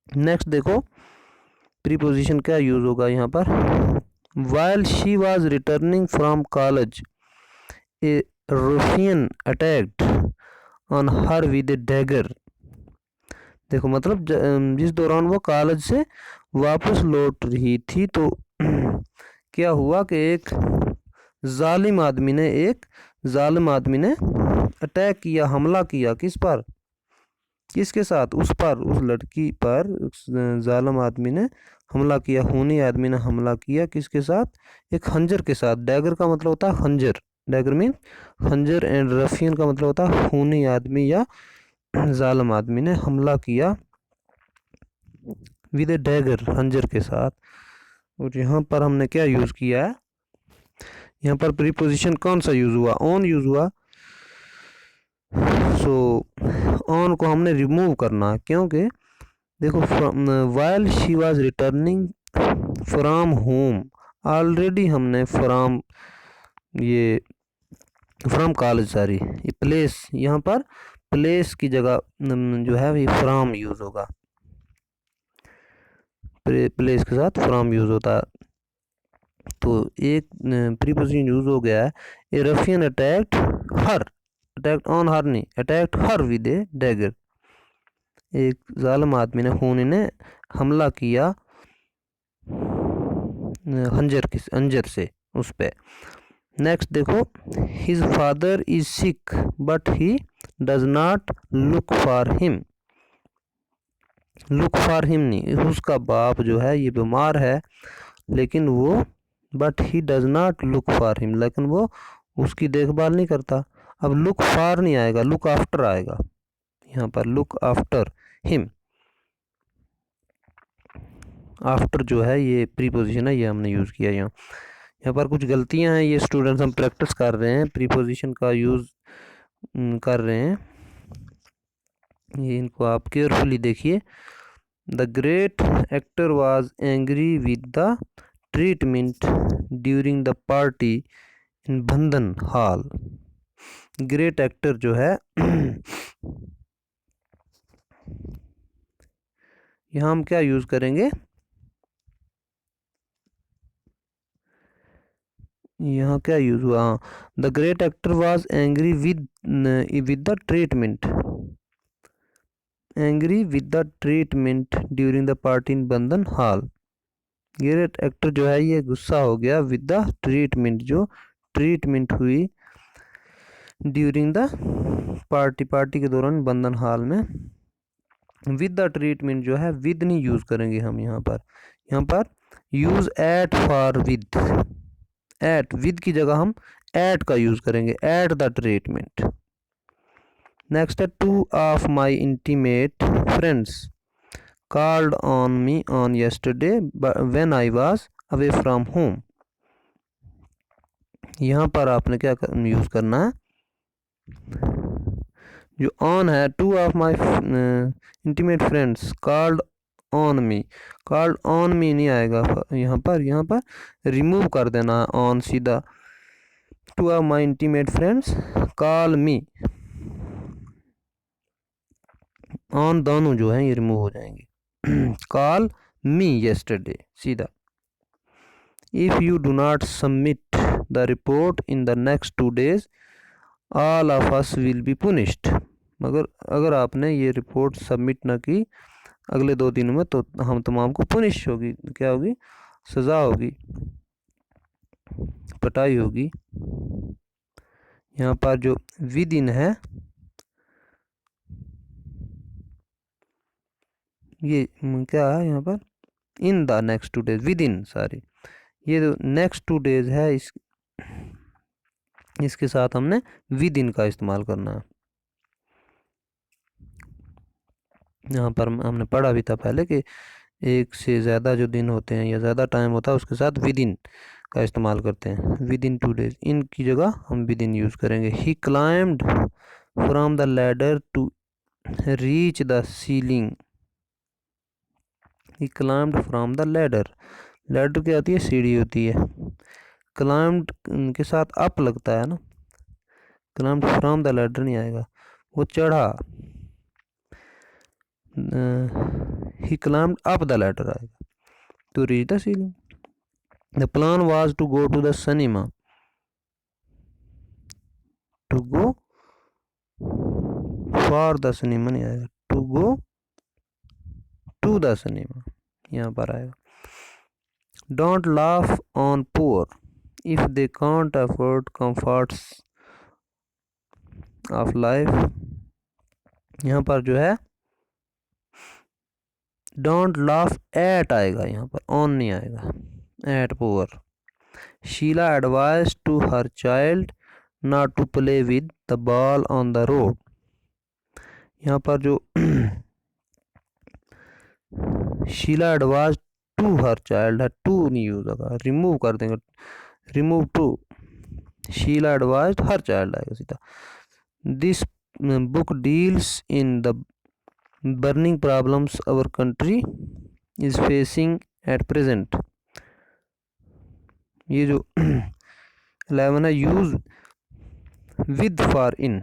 Next देखो प्रीपोजिशन क्या यूज होगा यहाँ पर, while she was returning from college a ruffian attacked on her with a dagger. देखो मतलब जिस दौरान वो कॉलेज से वापस लौट रही थी तो क्या हुआ कि एक जालिम आदमी ने अटैक किया, हमला किया, किस पर, किसके साथ, उस पर, उस लड़की पर उस जालिम आदमी ने हमला किया, खूनी आदमी ने हमला किया, किसके साथ, एक खंजर के साथ। डैगर का मतलब होता है खंजर, डैगर मीन खंजर, एंड रफियन का मतलब होता है खूनी आदमी या जालिम आदमी ने हमला किया विद ए डैगर, खंजर के साथ। और यहाँ पर हमने क्या यूज़ किया है, यहाँ पर प्रीपोजिशन कौन सा यूज़ हुआ, ऑन यूज़ हुआ। सो ऑन को हमने रिमूव करना है, क्योंकि देखो while she was returning from home, already हमने फ्रॉम ये फ्रॉम कॉलेज सॉरी, ये प्लेस, यहाँ पर प्लेस की जगह जो है ये फ्रॉम यूज़ होगा, प्लेस के साथ फ्रॉम यूज़ होता है। तो एक प्रीपोजिशन यूज़ हो गया है, a ruffian attacked her, attacked on her नहीं, attacked her with a dagger, एक जालिम आदमी ने खूनी ने हमला किया अंजर से उस पे। नेक्स्ट देखो, his father is sick but he does not look for him, look for him नहीं, उसका बाप जो है ये बीमार है लेकिन वो, but he does not look for him, लेकिन वो उसकी देखभाल नहीं करता। अब लुक फॉर नहीं आएगा, लुक आफ्टर आएगा, यहाँ पर लुक आफ्टर हिम, आफ्टर जो है ये प्रीपोजिशन है, ये हमने यूज़ किया यहाँ पर कुछ गलतियाँ हैं, ये स्टूडेंट्स हम प्रैक्टिस कर रहे हैं, प्रीपोजिशन का यूज़ कर रहे हैं, ये इनको आप केयरफुली देखिए। The great actor was angry with the treatment during the party इन बंधन हॉल, ग्रेट एक्टर जो है यहाँ हम क्या यूज़ करेंगे, यहाँ क्या यूज़ हुआ, the great actor was angry with the treatment, angry with the treatment during the party इन बंधन हॉल, ग्रेट एक्टर जो है ये गुस्सा हो गया विद द ट्रीटमेंट, जो ट्रीटमेंट हुई ड्यूरिंग द पार्टी, पार्टी के दौरान बंधन हॉल में। विद द ट्रीटमेंट जो है विद नहीं यूज़ करेंगे हम यहाँ पर use at for with, at, with की जगह हम एट का यूज़ करेंगे, एट द ट्रीटमेंट। नेक्स्ट है, two of my intimate friends called on me on yesterday when I was away from home, यहाँ पर आपने क्या यूज़ करना है, जो ऑन है, two of my intimate friends called on me, called on me नहीं आएगा यहाँ पर रिमूव कर देना ऑन सीधा, two of my intimate friends call me, on दोनों जो हैं ये रिमूव हो जाएंगे, कॉल मी yesterday सीधा। If you do not submit the report in the next 2 days all of us will be punished, मगर अगर आपने ये रिपोर्ट सबमिट ना की अगले 2 दिनों में तो हम तमाम को पुनिश होगी, क्या होगी, सज़ा होगी, पिटाई होगी। यहाँ पर जो विद इन है ये क्या है, यहाँ पर इन the next 2 days, with in sorry, ये जो नेक्स्ट 2 days है इसके साथ हमने विद इन का इस्तेमाल करना है। यहाँ पर हमने पढ़ा भी था पहले कि एक से ज़्यादा जो दिन होते हैं या ज़्यादा टाइम होता है उसके साथ विद इन का इस्तेमाल करते हैं, विद इन 2 days, इन की जगह हम विद इन यूज़ करेंगे। He climbed from the ladder to reach the ceiling, he climbed from the ladder, ladder क्या होती है, सीढ़ी होती है, क्लाइम्ड के साथ अप लगता है ना, क्लाइम्ड फ्रॉम द लैडर नहीं आएगा, वो चढ़ा, he climbed up the ladder आएगा, to reach the ceiling. The plan was to go to the cinema, to go for the cinema नहीं आएगा, to go to the cinema यहाँ पर आएगा। Don't laugh on poor if they can't afford comforts of life, यहाँ पर जो है don't laugh at आएगा, यहाँ पर ऑन नहीं आएगा, at poor. Sheela advise to her child not to play with the ball on the road, यहाँ पर जो Sheela advise to her child है, टू नहीं यूज होगा, रिमूव कर देंगे, remove to, Sheela advise her child आएगा सीधा। This book deals in the burning problems our country is facing at present. ये जो 11 है, यूज विद फॉर इन,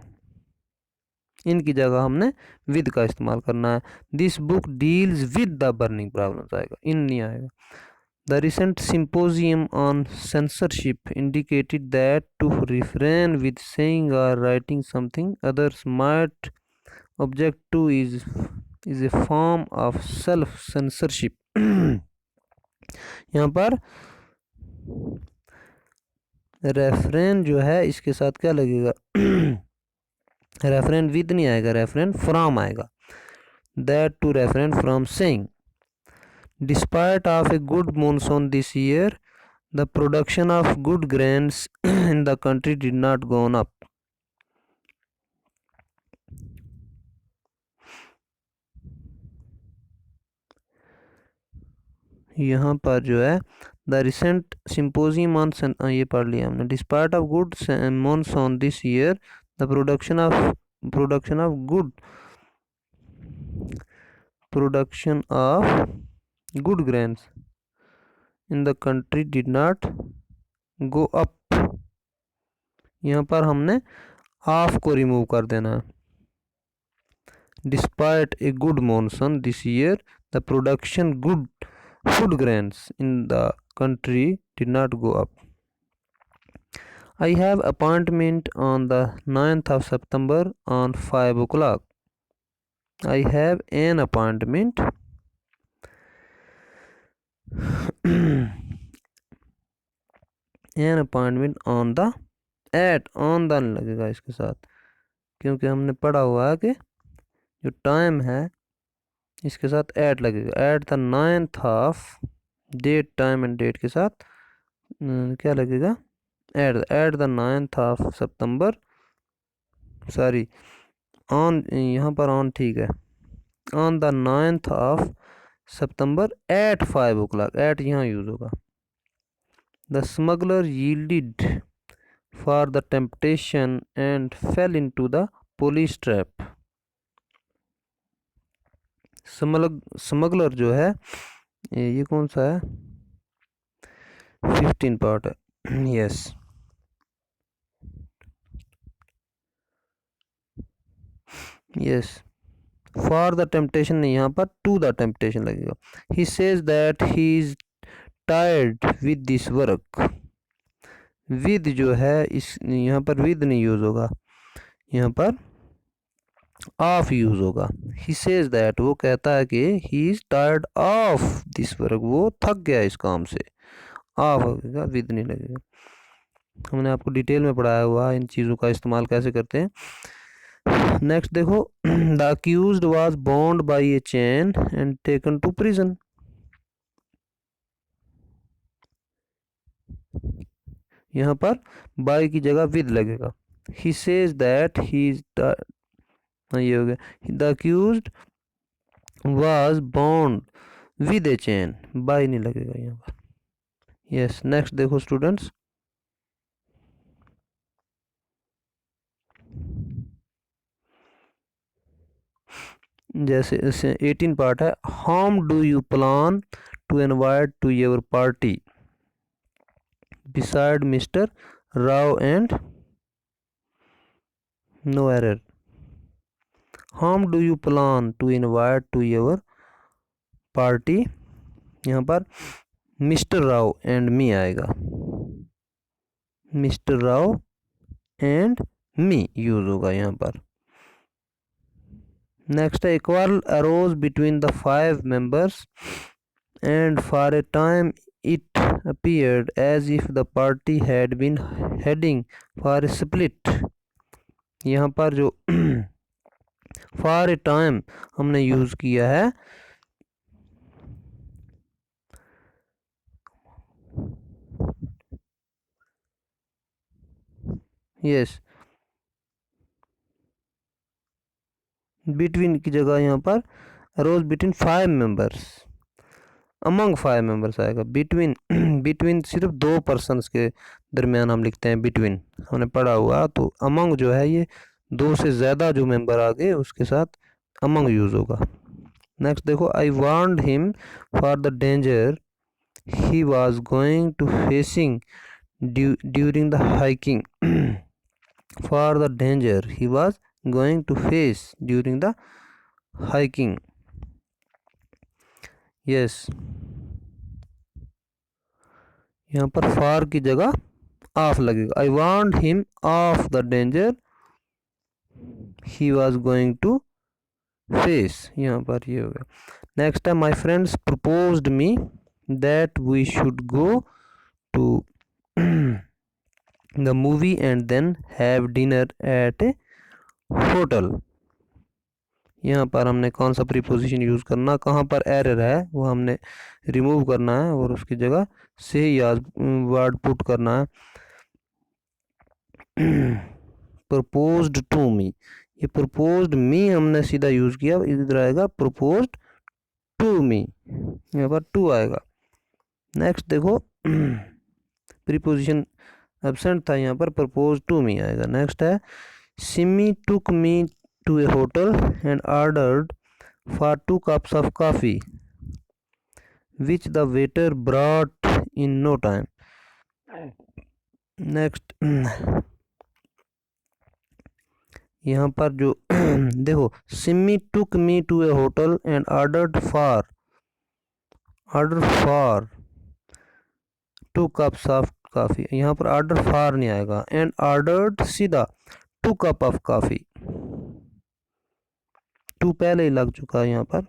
इनकी जगह हमने विद का इस्तेमाल करना है। This book deals with the burning problems आएगा, इन नहीं आएगा। The recent symposium on censorship indicated that to refrain with saying or writing something others might object to is a form of self censorship. यहाँ पर refrain जो है इसके साथ क्या लगेगा? रेफरेन विद नहीं आएगा, रेफरेन फ्रॉम आएगा। That to refrain from saying. Despite of a good monsoon this year the production of good grains in the country did not gone up. यहाँ पर जो है द रिसेंट सिंपोजियम ऑन, ये पढ़ लिया हमने। Despite of good monsoon this year the production of good grains in the country did not go up. यहाँ पर हमने ऑफ को रिमूव कर देना है। Despite A good monsoon this year the production good food grains in the country did not go up. I have appointment on the 9th of September on 5 o'clock. I have an appointment on the, at on the लगेगा इसके साथ, क्योंकि हमने पढ़ा हुआ है कि जो टाइम है इसके साथ एट लगेगा। At the 9th of, date time and date के साथ क्या लगेगा? At the 9th of September, sorry on, यहाँ पर ऑन ठीक है। On the 9th of September at 5 o'clock, at यहाँ यूज होगा। The smuggler yielded for the temptation and fell into the police trap. Smuggler जो है ये कौन सा है? 15 पार्ट है। Yes, yes, for the temptation नहीं, यहाँ पर टू द टेम्पटेशन लगेगा। He says that he is tired with this work. With जो है इस, यहाँ पर विद नहीं यूज होगा, यहाँ पर ऑफ यूज होगा। ही सेज दैट, वो कहता है कि he is tired of this work, वो थक गया इस काम से। ऑफ लगेगा, विद नहीं लगेगा। हमने आपको डिटेल में पढ़ाया हुआ इन चीज़ों का इस्तेमाल कैसे करते हैं। नेक्स्ट देखो, the accused was bound by a chain and taken to prison. यहाँ पर बाय की जगह विद लगेगा। He says that he is, ये हो गया। The accused was bound with a chain, by नहीं लगेगा यहाँ पर। यस, नेक्स्ट देखो स्टूडेंट्स, जैसे 18 पार्ट है। Whom do you plan to invite to your party beside mister Rao and, no error. Whom do you plan to invite to your party, यहाँ पर mister Rao and me आएगा। Mister Rao and me use होगा यहाँ पर। Next है, a quarrel arose between the 5 members and for a time it appeared as if the party had been heading for a split। यहाँ पर जो for a time हमने use किया है, यस, बिटवीन की जगह यहाँ पर रोज बिटवीन 5 members, अमंग 5 members आएगा। बिटवीन बिटवीन सिर्फ 2 persons के दरमियान हम लिखते हैं बिटवीन, हमने पढ़ा हुआ। तो अमंग जो है ये 2 से ज़्यादा जो मेंबर आ गए उसके साथ अमंग यूज होगा। नेक्स्ट देखो, I warned him for the danger he was going to facing during the hiking. For the danger he was going to face during the hiking. yes, यहाँ पर far की जगह off लगेगा. I warned him of the danger he was going to face. यहाँ पर ये हो गया. Next time my friends proposed me that we should go to the movie and then have dinner at a hotel. यहाँ पर हमने कौन सा प्रीपोजिशन यूज़ करना, कहाँ पर एरर है वो हमने रिमूव करना है और उसकी जगह से याद वर्ड पुट करना है. प्रपोज्ड टू मी, ये प्रपोज्ड मी हमने सीधा यूज़ किया, इधर आएगा प्रपोज्ड टू मी, यहाँ पर टू आएगा. नेक्स्ट देखो प्रीपोजिशन एब्सेंट था, यहाँ पर प्रपोज टू मी आएगा. नेक्स्ट है सिमी टुक मी to a hotel and ordered for 2 cups of coffee which the waiter brought in no time. Next यहाँ पर जो देखो Simi took me to a hotel and ordered for 2 cups of coffee. यहाँ पर order for नहीं आएगा and ordered सीधा 2 cup of coffee. To पहले ही लग चुका है यहाँ पर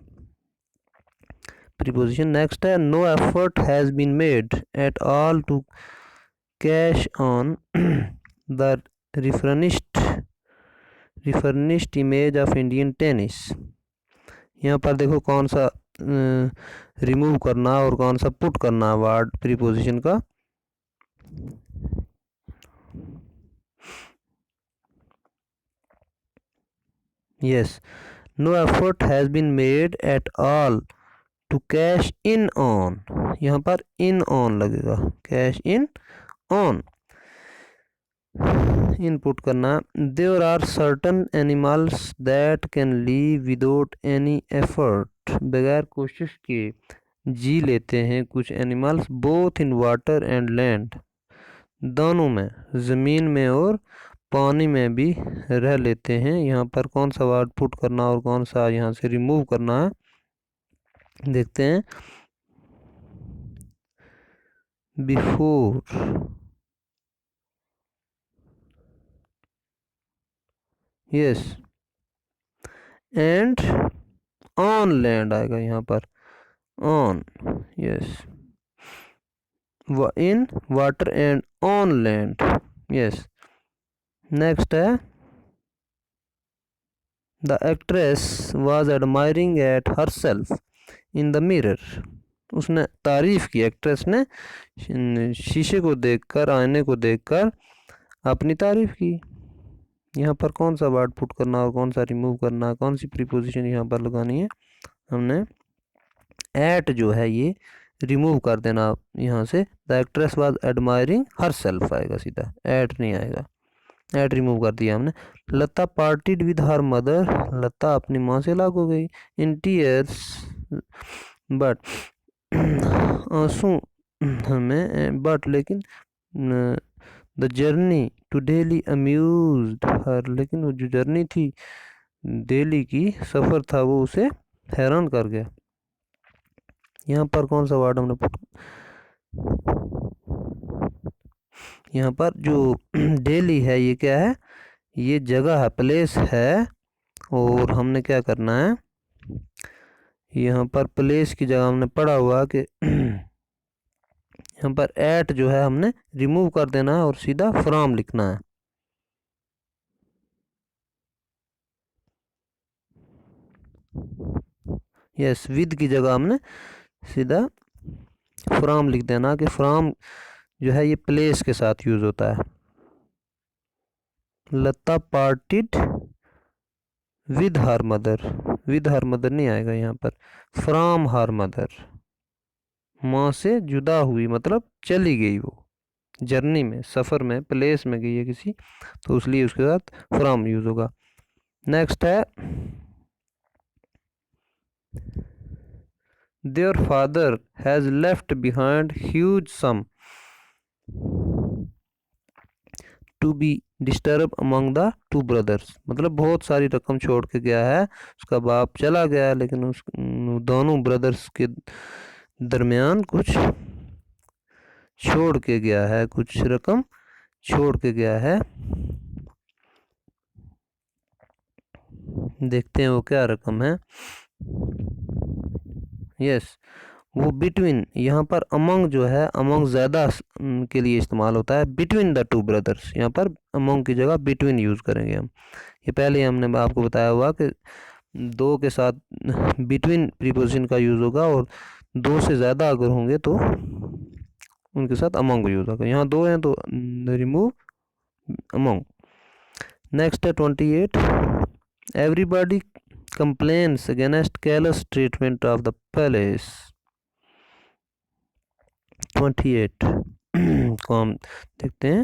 प्रीपोजिशन. नेक्स्ट है no effort has been made at all to cash on the refurbished image of Indian tennis. यहाँ पर देखो कौन सा रिमूव करना और कौन सा पुट करना वर्ड प्रीपोजिशन का. Yes, no effort has been made at all to cash in on. यहाँ पर in on लगेगा, cash in on इनपुट करना. there are certain animals that can live without any effort. बगैर कोशिश के जी लेते हैं कुछ animals both in water and land. दोनों में, ज़मीन में और पानी में भी रह लेते हैं. यहाँ पर कौन सा वर्ड पुट करना और कौन सा यहाँ से रिमूव करना है देखते हैं. Before, yes, and on land आएगा यहाँ पर on. Yes, in water and on land. Yes. Next है the actress was admiring at herself in the mirror. उसने तारीफ़ की, एक्ट्रेस ने शीशे को देखकर, आईने को देखकर अपनी तारीफ़ की. यहाँ पर कौन सा वर्ड पुट करना और कौन सा रिमूव करना, कौन सी प्रीपोजिशन यहाँ पर लगानी है. हमने एट जो है ये रिमूव कर देना यहाँ से. The actress was admiring her self आएगा सीधा, एट नहीं आएगा. एट रिमूव कर दिया हमने. लता पार्टीड विद हर मदर. लता अपनी माँ से अलग हो गई. इन टीयर्स, बट आंसू हमें, बट लेकिन the journey to Delhi amused her. लेकिन वो जो जर्नी थी दिल्ली की, सफ़र था, वो उसे हैरान कर गया. यहाँ पर कौन सा वर्ड हमने पुट, यहाँ पर जो दिल्ली है ये क्या है, ये जगह है, प्लेस है. और हमने क्या करना है, यहाँ पर प्लेस की जगह हमने पढ़ा हुआ कि यहाँ पर एट जो है हमने रिमूव कर देना है और सीधा फ्रॉम लिखना है. यस, विद की जगह हमने सीधा फ्रॉम लिख देना कि फ्रॉम जो है ये प्लेस के साथ यूज़ होता है. Lata parted with her mother. With her mother नहीं आएगा यहाँ पर. फ्रॉम हर मदर, माँ से जुदा हुई मतलब चली गई, वो जर्नी में, सफ़र में, प्लेस में गई है किसी, तो इसलिए उसके साथ फ्रॉम यूज़ होगा. नेक्स्ट है their father has left behind huge sum to be disturb among the two brothers, मतलब बहुत सारी रकम छोड़ के गया है, उसका बाप चला गया लेकिन उस दोनों ब्रदर्स के दरमियान कुछ छोड़ के गया है, कुछ रकम छोड़ के गया है। देखते हैं वो क्या रकम है। यस, वो बिटवीन, यहाँ पर अमंग जो है, अमंग ज़्यादा के लिए इस्तेमाल होता है, बिटवीन द टू ब्रदर्स, यहाँ पर अमंग की जगह बिटवीन यूज़ करेंगे हम। ये पहले हमने आपको बताया हुआ कि दो के साथ बिटवीन प्रीपोजिशन का यूज़ होगा, और दो से ज़्यादा अगर होंगे तो उनके साथ अमंग यूज़ होगा। यहाँ दो हैं तो रिमूव अमंग। नेक्स्ट है 28, everybody complains against careless treatment of the palace. 28 को हम देखते हैं।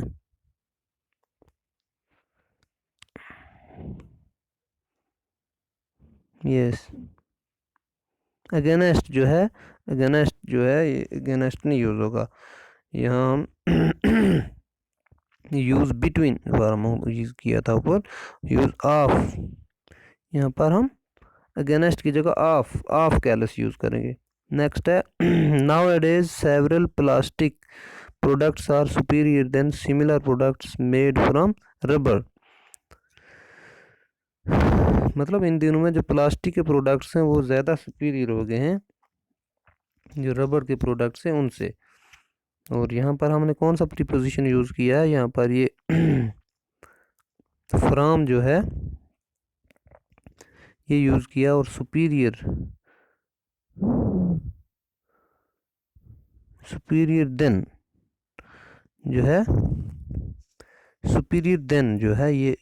यस, अगेंस्ट जो है, अगेंस्ट जो है, ये अगेंस्ट नहीं यूज़ होगा, यहाँ हम यूज़ बिटवीन फॉर्म यूज़ किया था ऊपर, यूज़ ऑफ, यहाँ पर हम अगेंस्ट की जगह ऑफ कैलस यूज़ करेंगे। नेक्स्ट है nowadays several plastic products are superior than similar products made from rubber, मतलब इन दिनों में जो प्लास्टिक के प्रोडक्ट्स हैं वो ज़्यादा सुपीरियर हो गए हैं जो रबर के प्रोडक्ट्स हैं उनसे। और यहाँ पर हमने कौन सा प्रीपोजिशन यूज़ किया है, यहाँ पर ये फ्रॉम जो है ये यूज़ किया, और सुपीरियर, सुपीरियर देन जो है, सुपीरियर देन जो है ये,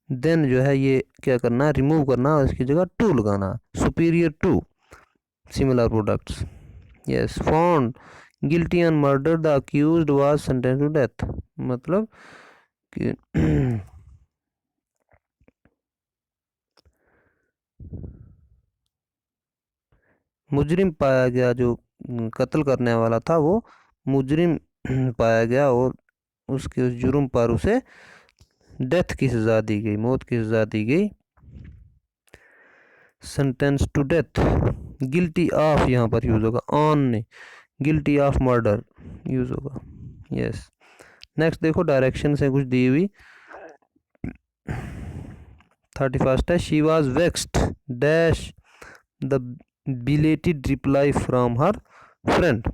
देन जो है ये क्या करना है, रिमूव करना और इसकी जगह टू लगाना, superior to similar products. Yes, found guilty on murder the accused was sentence to death, मतलब कि मुजरिम पाया गया, जो कत्ल करने वाला था वो मुजरिम पाया गया, और उसके उस जुर्म पर उसे डेथ की सज़ा दी गई, मौत की सज़ा दी गई, sentence to death. Guilty of यहाँ पर यूज़ होगा, ऑन नहीं, गिल्टी ऑफ मर्डर यूज़ होगा। यस, नेक्स्ट देखो डायरेक्शन से कुछ दी हुई। 31 है, she was vexed dash the belated reply from her friend.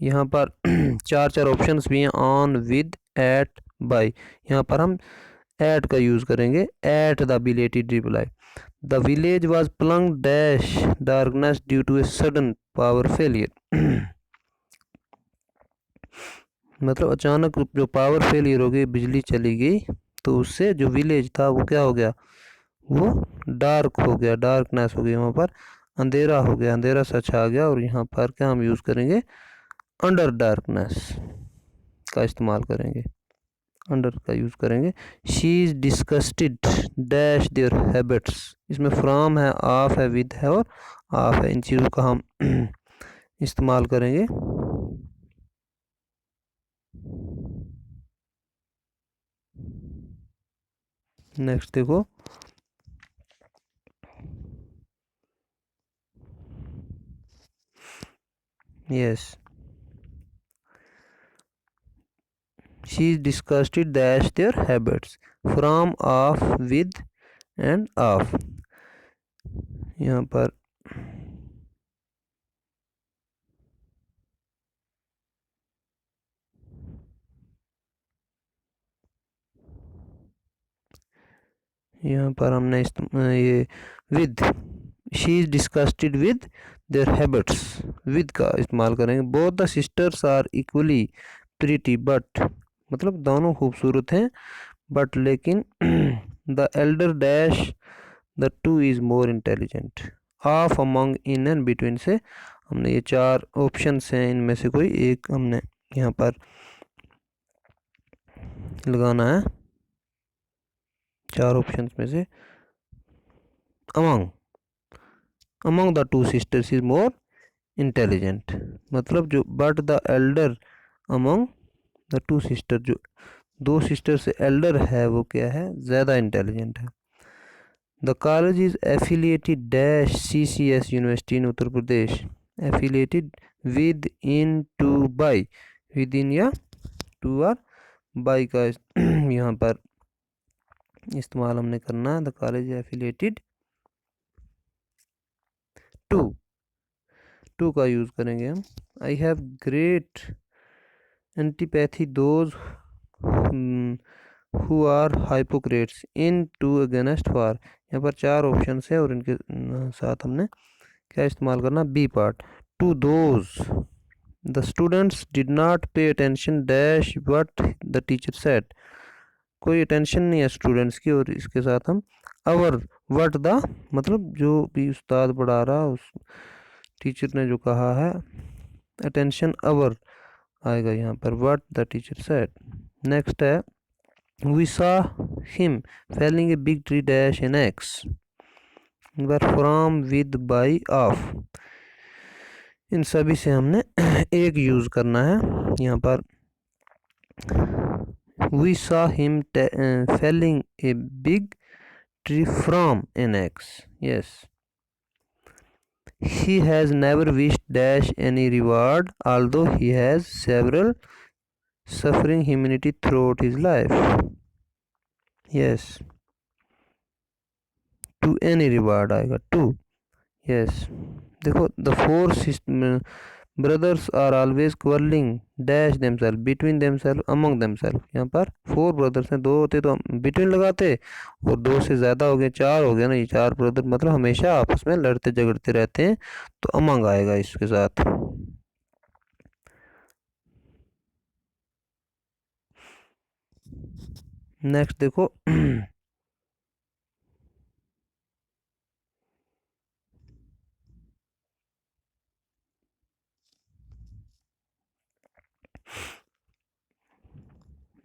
यहाँ पर चार ऑप्शंस भी हैं, ऑन, विद, एट, बाय। यहाँ पर हम एट का यूज़ करेंगे, at the belated reply. The village was plunge dash darkness due to a sudden power failure, मतलब अचानक जो पावर फेलियर हो गई, बिजली चली गई, तो उससे जो विलेज था वो क्या हो गया, वो डार्क हो गया, डार्कनेस हो गई, वहाँ पर अंधेरा हो गया, अंधेरा सा छा गया। और यहाँ पर क्या हम यूज़ करेंगे, अंडर डार्कनेस का इस्तेमाल करेंगे, अंडर का यूज़ करेंगे। She is disgusted dash their habits, इसमें फ्रॉम है, ऑफ है, विद है और ऑफ है, इन चीज़ों का हम इस्तेमाल करेंगे। नेक्स्ट देखो, yes, she is disgusted dash their habits, from, of, with and of. यहाँ पर हमने ये with, she is disgusted with their habits, with का इस्तेमाल करेंगे। Both the sisters are equally pretty but, मतलब दोनों खूबसूरत हैं, बट लेकिन the elder dash the two is more intelligent. Of, among, in and between से हमने ये चार ऑप्शंस हैं, इनमें से कोई एक हमने यहाँ पर लगाना है, चार ऑप्शंस में से among. among the two sisters is more intelligent. मतलब जो but the elder among the two sisters, जो दो सिस्टर से एल्डर है वो क्या है, ज़्यादा इंटेलिजेंट है. The college is affiliated dash CCS university in Uttar Pradesh. Affiliated with in two by, with in या टू आर बाई का यहाँ पर इस्तेमाल हमने करना है. द कॉलेज एफिलिएटेड टू का यूज़ करेंगे हम. I have great antipathy those who are hypocrites in to against for. यहाँ पर 4 ऑप्शन है और इनके साथ हमने क्या इस्तेमाल करना, B part. To those the students did not pay attention dash what the teacher said. कोई अटेंशन नहीं है स्टूडेंट्स की, और इसके साथ हम अवर व्हाट द, मतलब जो भी उस्ताद पढ़ा रहा उस टीचर ने जो कहा है, अटेंशन अवर आएगा यहाँ पर, what the teacher said. Next है we saw him felling a big tree dash an axe. From with by of. इन सभी से हमने एक यूज़ करना है यहाँ पर. We saw him felling a big tree from an axe. Yes. He has never wished dash any reward, although he has several suffering humanity throughout his life. Yes. To any reward आएगा to. Yes. देखो the four brothers are always quarreling dash themselves, between themselves, among themselves. यहाँ पर 4 brothers हैं, 2 होते तो हम between लगाते, और 2 से ज़्यादा हो गए, 4 हो गया ना. ये 4 ब्रदर मतलब हमेशा आपस में लड़ते झगड़ते रहते हैं, तो अमंग आएगा इसके साथ. नेक्स्ट देखो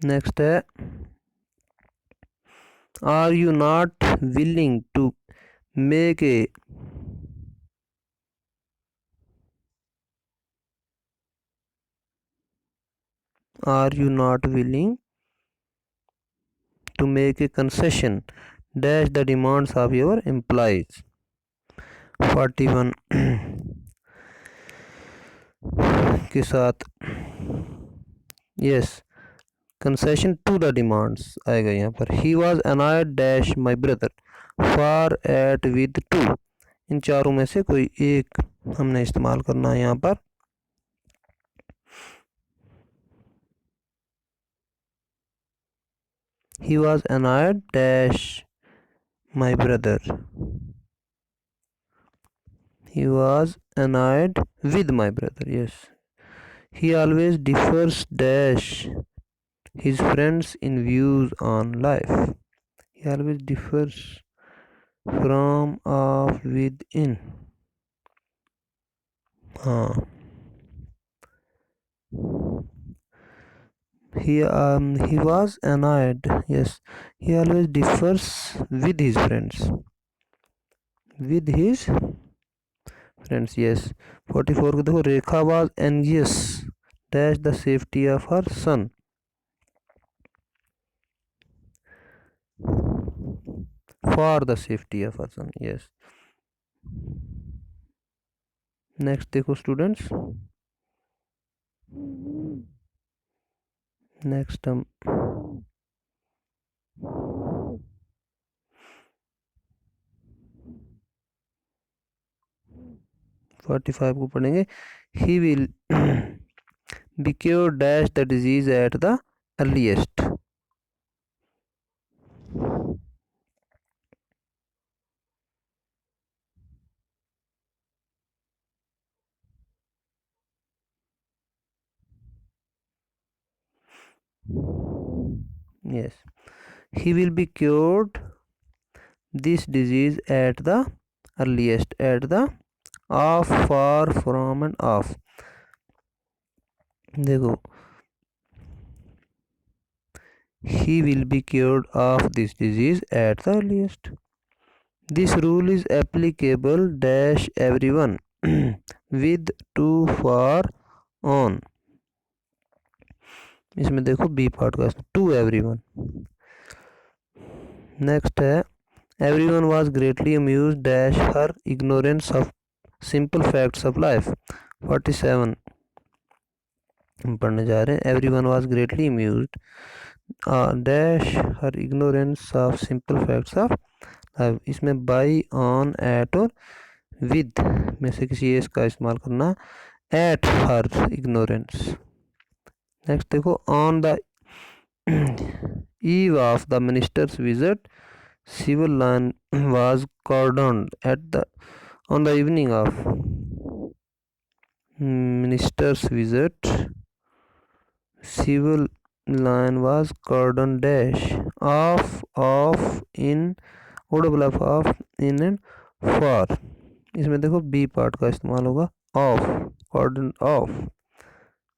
नेक्स्ट है are you not willing to make a are you not willing to make a concession dash the demands of your employees. 41 के साथ yes concession to the demands आएगा यहाँ पर. he was annoyed dash my brother far at with two. इन चारों में से कोई एक हमने इस्तेमाल करना है यहाँ पर. he was annoyed dash my brother. he was annoyed with my brother. Yes. he always differs dash his friends in views on life. he always differs from of within. हाँ. he was annoyed. Yes. he always differs with his friends. with his friends. Yes. 44 को देखो रेखा was anxious dash the safety of her son. for the safety of her son. Yes. Next देखो students, next हम forty five को पढ़ेंगे. He will be cure dash the disease at the earliest. yes, he will be cured this disease at the earliest, at the of, far from and of. देखो he will be cured of this disease at the earliest. This rule is applicable dash everyone with two for on. इसमें देखो B part का to everyone. Next है everyone was greatly amused dash her ignorance of simple facts of life. 47 हम पढ़ने जा रहे हैं। Everyone was greatly amused dash her ignorance of simple facts of life. इसमें बाई, ऑन, एट और with में से किसी एक का इस्तेमाल करना। At her ignorance. नेक्स्ट देखो on the eve of the minister's visit civil line was cordoned at the on the evening of minister's visit civil line was cordoned dash off in of in and for। इसमें देखो B part का इस्तेमाल होगा of, cordon off.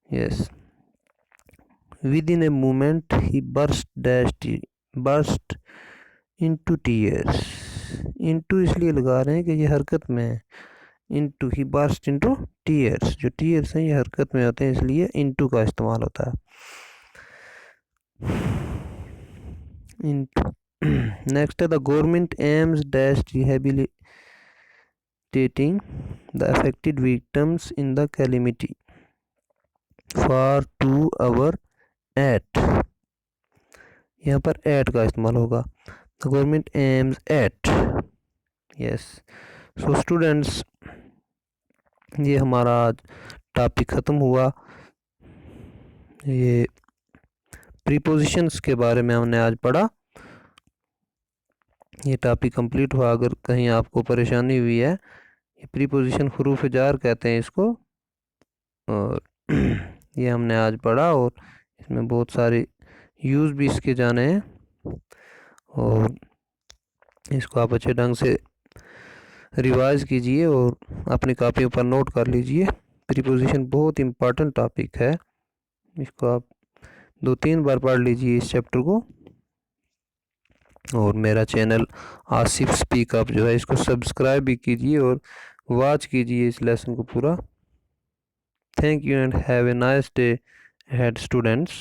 Yes. Within a moment he burst into tears। into इसलिए लगा रहे हैं कि ये हरकत में है। into he burst into tears, जो tears हैं ये हरकत में होते हैं इसलिए into का इस्तेमाल होता है। into next है the government aims dash rehabilitating the affected victims in the calamity for 2 hour at. यहाँ पर एट का इस्तेमाल होगा। The government aims at. Yes. So students ये हमारा टॉपिक ख़त्म हुआ। ये प्रीपोजिशंस के बारे में हमने आज पढ़ा। ये टॉपिक कंप्लीट हुआ। अगर कहीं आपको परेशानी हुई है, ये प्रीपोजिशन हुरूफ जार कहते हैं इसको, और ये हमने आज पढ़ा और इसमें बहुत सारे यूज़ भी इसके जाने हैं और इसको आप अच्छे ढंग से रिवाइज कीजिए और अपनी कॉपियों पर नोट कर लीजिए। प्रीपोजिशन बहुत इम्पॉर्टेंट टॉपिक है, इसको आप 2-3 बार पढ़ लीजिए इस चैप्टर को। और मेरा चैनल आसिफ स्पीक अप जो है इसको सब्सक्राइब भी कीजिए और वॉच कीजिए इस लेसन को पूरा। Thank you and have a nice day ahead students।